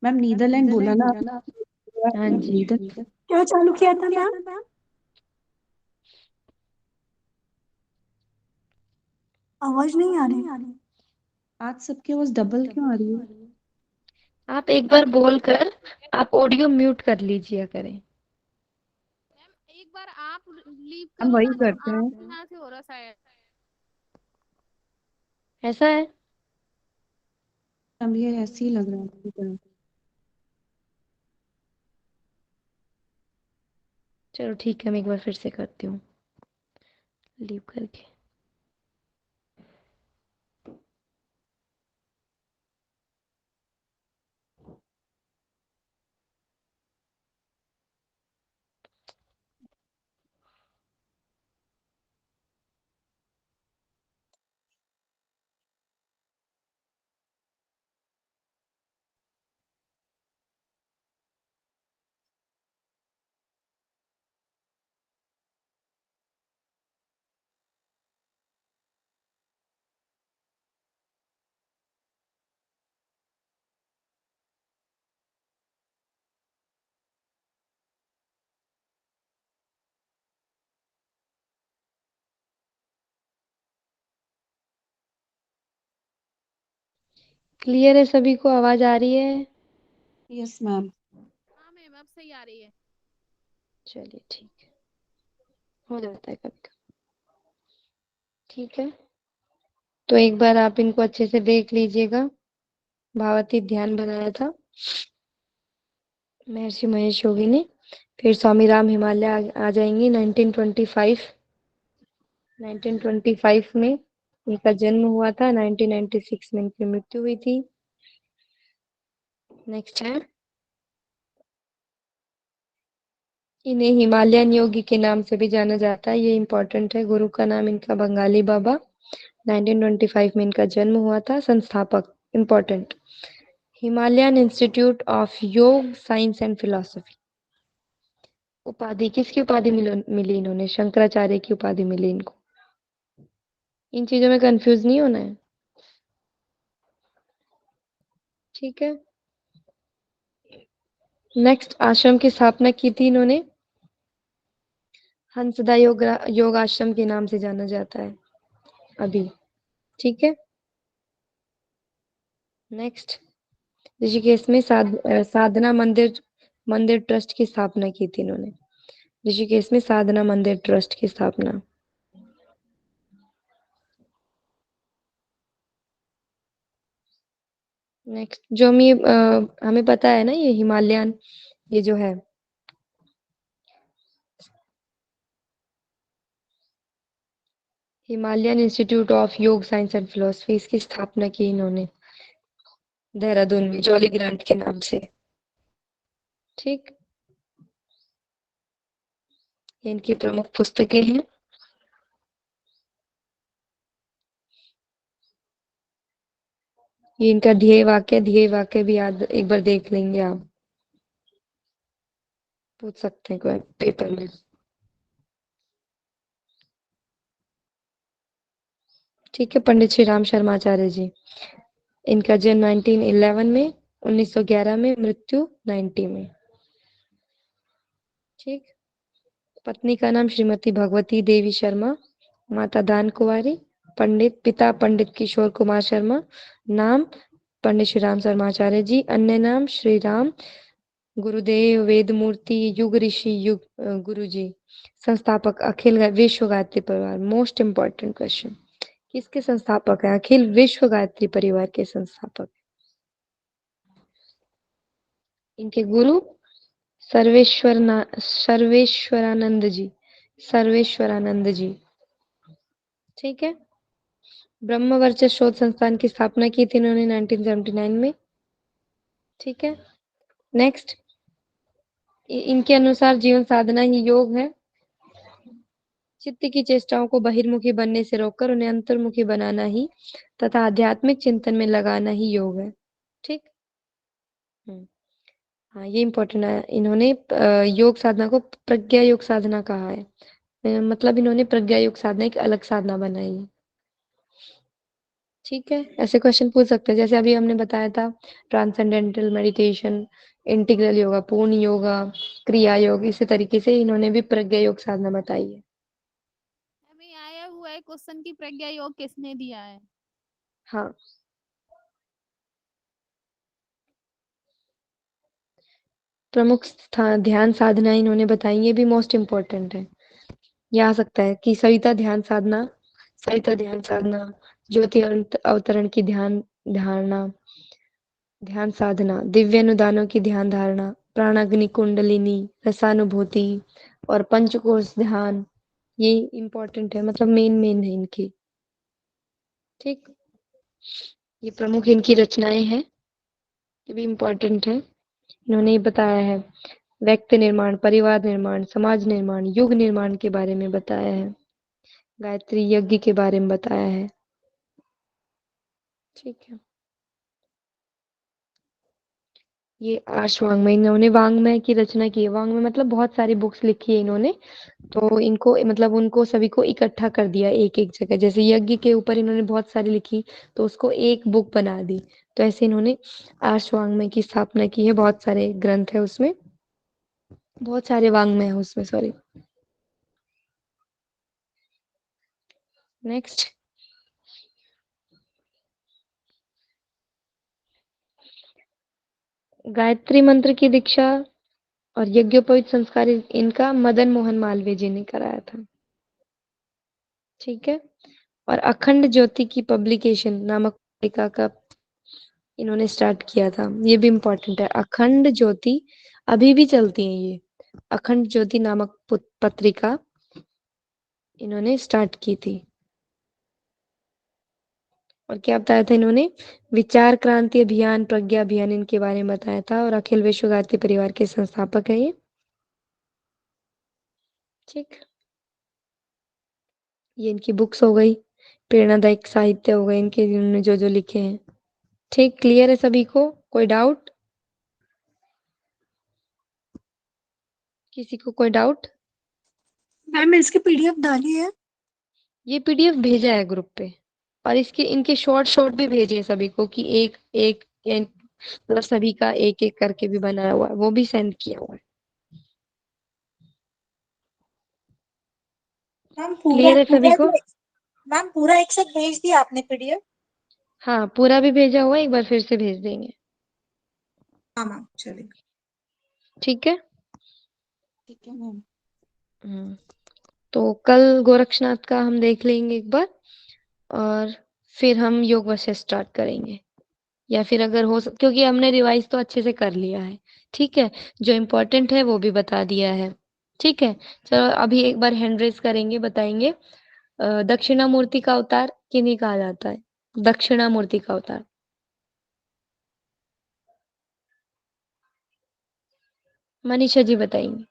मैम नीदरलैंड बोला ना हाँ जी। नीदर क्या चालू किया था मैम? आवाज नहीं आ रही। आज सबकी आवाज डबल क्यों आ रही है? आप एक बार बोलकर आप ऑडियो म्यूट कर लीजिए करें। मैम एक बार आप लीव हम करो वही ना, तो करते हैं। आपके यहाँ से हो रहा शायद। ऐसा है। अब ये ऐसे ही लग रहा है मेरी तरफ। चलो ठीक है, मैं एक बार फिर से करती हूँ लीव करके। क्लियर है सभी को? आवाज आ रही है? Yes ma'am. हाँ मैम अब सही आ रही है। चलिए ठीक है, हो जाता है कभी कभी। ठीक है, तो एक बार आप इनको अच्छे से देख लीजिएगा। भावातीत ध्यान बनाया था महर्षि महेश योगी ने। फिर स्वामी राम हिमालय आ जाएंगी 1925। 1925 में इनका जन्म हुआ था, 1996 में इनकी मृत्यु हुई थी। नेक्स्ट है, इन्हें हिमालयन योगी के नाम से भी जाना जाता है, ये इम्पोर्टेंट है। गुरु का नाम इनका बंगाली बाबा। 1925 में इनका जन्म हुआ था। संस्थापक इम्पोर्टेंट, हिमालयन इंस्टीट्यूट ऑफ योग साइंस एंड फिलोसफी। उपाधि, किसकी उपाधि मिली इन्होंने? शंकराचार्य की उपाधि मिली इनको। इन चीजों में कंफ्यूज नहीं होना है, ठीक है। नेक्स्ट, आश्रम की स्थापना की थी इन्होंने, हंसदा योग आश्रम के नाम से जाना जाता है अभी, ठीक है। नेक्स्ट, ऋषिकेश में साधना मंदिर ट्रस्ट की स्थापना की थी इन्होंने। ऋषिकेश में साधना मंदिर ट्रस्ट की स्थापना। नेक्स्ट, जो हमें पता है ना, ये हिमालयन, ये जो है हिमालयन इंस्टीट्यूट ऑफ योग साइंस एंड फिलोसफी, इसकी स्थापना की इन्होंने देहरादून में जॉली ग्रांट के नाम से, ठीक। ये इनकी प्रमुख पुस्तकें हैं। ये इनका ध्येय वाक्य भी याद एक बार देख लेंगे आप, पूछ सकते हैं कोई पेपर में, ठीक है। पंडित श्री राम शर्माचार्य जी, इनका जन्म 1911 में, 1911 में, मृत्यु 90 में, ठीक। पत्नी का नाम श्रीमती भगवती देवी शर्मा, माता दान कुंवारी, पिता पंडित किशोर कुमार शर्मा, नाम पंडित श्री राम शर्माचार्य जी, अन्य नाम श्री राम, गुरुदेव, वेद मूर्ति, युग ऋषि, गुरु जी। संस्थापक अखिल विश्व गायत्री परिवार। मोस्ट इंपॉर्टेंट क्वेश्चन, किसके संस्थापक हैं? अखिल विश्व गायत्री परिवार के संस्थापक। इनके गुरु सर्वेश्वरानंद जी, सर्वेश्वरानंद जी। ठीक है। ब्रह्म वर्चस्व शोध संस्थान की स्थापना की थी इन्होंने 1979 में। ठीक है। नेक्स्ट, इनके अनुसार जीवन साधना ही योग है। चित्त की चेष्टाओं को बहिर्मुखी बनने से रोककर उन्हें अंतर्मुखी बनाना ही तथा आध्यात्मिक चिंतन में लगाना ही योग है। ठीक। हाँ, ये इम्पोर्टेंट है। इन्होंने योग साधना को प्रज्ञा योग साधना कहा है। मतलब इन्होंने प्रज्ञा योग साधना एक अलग साधना बनाई है। ठीक है। ऐसे क्वेश्चन पूछ सकते हैं, जैसे अभी हमने बताया था ट्रांसेंडेंटल मेडिटेशन, इंटीग्रल योगा, पूर्ण योगा, क्रिया योग, इसी तरीके से इन्होंने भी प्रज्ञा योग साधना बताई है। अभी आया हुआ है क्वेश्चन की प्रज्ञा योग किसने दिया है? हाँ, प्रमुख ध्यान साधना इन्होंने बताई, ये भी मोस्ट इम्पोर्टेंट है। ये आ सकता है कि सविता ध्यान साधना, सविता ध्यान साधना, ज्योति अवतरण की ध्यान धारणा, ध्यान साधना, दिव्य अनुदानों की ध्यान धारणा, प्राणाग्नि कुंडलिनी, रसानुभूति और पंचकोश ध्यान, ये इम्पोर्टेंट है, मतलब मेन है इनकी। ठीक। ये प्रमुख इनकी रचनाएं हैं, ये भी इम्पोर्टेंट है। इन्होंने ये बताया है व्यक्ति निर्माण, परिवार निर्माण, समाज निर्माण, युग निर्माण के बारे में बताया है, गायत्री यज्ञ के बारे में बताया है। ठीक है। ये आश्वांगमय, इन्होंने वांग्मय की रचना की है। वांग्मय मतलब बहुत सारी बुक्स लिखी है इन्होंने, तो इनको मतलब उनको सभी को इकट्ठा कर दिया एक एक जगह। जैसे यज्ञ के ऊपर इन्होंने बहुत सारी लिखी, तो उसको एक बुक बना दी। तो ऐसे इन्होंने आश्वांगमय की स्थापना की है। बहुत सारे ग्रंथ है उसमें, बहुत सारे वांग्मय है उसमें, सॉरी। नेक्स्ट, गायत्री मंत्र की दीक्षा और यज्ञोपवीत संस्कार इनका मदन मोहन मालवीय जी ने कराया था। ठीक है। और अखंड ज्योति की पब्लिकेशन नामक पत्रिका का इन्होंने स्टार्ट किया था, ये भी इम्पोर्टेंट है। अखंड ज्योति अभी भी चलती है ये, अखंड ज्योति नामक पत्रिका इन्होंने स्टार्ट की थी। और क्या बताया था इन्होंने, विचार क्रांति अभियान, प्रज्ञा अभियान, इनके बारे में बताया था। और अखिल विश्व गायत्री परिवार के संस्थापक है ये। ठीक। ये इनकी बुक्स हो गई, प्रेरणादायक साहित्य हो गए इनके, इन्होंने जो जो लिखे हैं। ठीक, क्लियर है सभी को? कोई डाउट? किसी को कोई डाउट? मैम इसकी पीडीएफ डाली है? ये पीडीएफ भेजा है ग्रुप पे, और इसके इनके शॉर्ट भी भेजे हैं सभी को, कि एक एक मतलब सभी का एक एक करके भी बनाया हुआ है, वो भी सेंड किया हुआ है। मैम पूरा क्लियर है सभी को? मैम पूरा एक साथ भेज दिया आपने पीडीएफ? हाँ, पूरा भी भेजा हुआ है, एक बार फिर से भेज देंगे। हाँ मैम चलिए। ठीक है। ठीक है मैम। तो कल गोरक्षनाथ का हम देख लेंगे एक बार, और फिर हम योग वशिष्ठ स्टार्ट करेंगे। या फिर अगर क्योंकि हमने रिवाइज तो अच्छे से कर लिया है। ठीक है। जो इम्पोर्टेंट है वो भी बता दिया है। ठीक है। चलो अभी एक बार हैंड रेज करेंगे, बताएंगे दक्षिणामूर्ति का अवतार किन्हीं कहा जाता है? दक्षिणामूर्ति का अवतार मनीषा जी बताएंगे।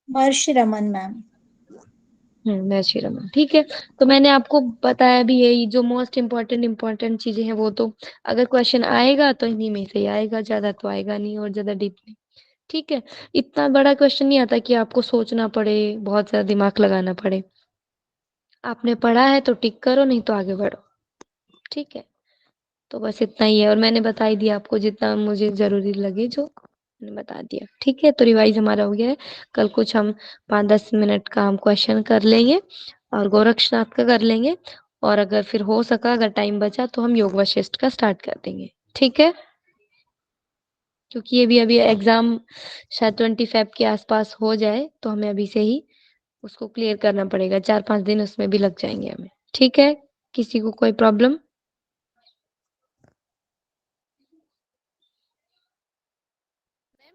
महर्षि रमन मैम। महर्षि रमन। ठीक है। तो मैंने आपको बताया भी, यही जो मोस्ट इम्पोर्टेंट चीजें हैं वो तो अगर क्वेश्चन आएगा तो इन्हीं में से ही आएगा, ज्यादा तो आएगा नहीं और ज्यादा डीप नहीं। ठीक है। इतना बड़ा क्वेश्चन नहीं आता कि आपको सोचना पड़े, बहुत ज्यादा दिमाग लगाना पड़े। आपने पढ़ा है तो टिक करो, नहीं तो आगे बढ़ो। ठीक है। तो बस इतना ही है, और मैंने बता ही दिया आपको जितना मुझे जरूरी लगे, जो मैंने बता दिया। ठीक है। तो रिवाइज हमारा हो गया है। कल कुछ हम 5-10 मिनट का हम क्वेश्चन कर लेंगे और गोरक्षनाथ का कर लेंगे, और अगर फिर हो सका, अगर टाइम बचा तो हम योग वशिष्ठ का स्टार्ट कर देंगे। ठीक है। क्योंकि ये भी अभी एग्जाम शायद 25 के आसपास हो जाए, तो हमें अभी से ही उसको क्लियर करना पड़ेगा। 4-5 दिन उसमें भी लग जाएंगे हमें। ठीक है। किसी को कोई प्रॉब्लम?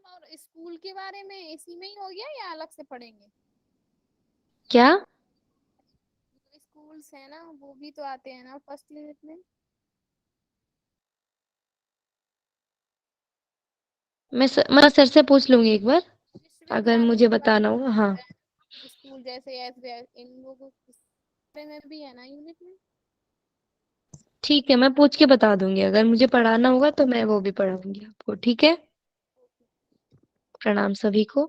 और स्कूल के बारे में इसी में ही हो गया या अलग से पढ़ेंगे? क्या? जो स्कूल्स है ना वो भी तो आते हैं ना फर्स्ट यूनिट में। मैं सर से पूछ लूंगी एक बार, अगर विश्वविद्यालय मुझे के बारे बताना में होगा। हाँ स्कूल जैसे ऐसे इन लोगों के बारे में भी है ना यूनिट में। ठीक है, मैं पूछ के बता दूंगी, अगर मुझे पढ़ाना होगा तो मैं वो भी पढ़ाऊंगी आपको। ठीक है, प्रणाम सभी को।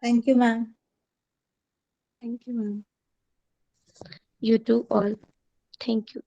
Thank you ma'am. Thank you ma'am. You too all, thank you.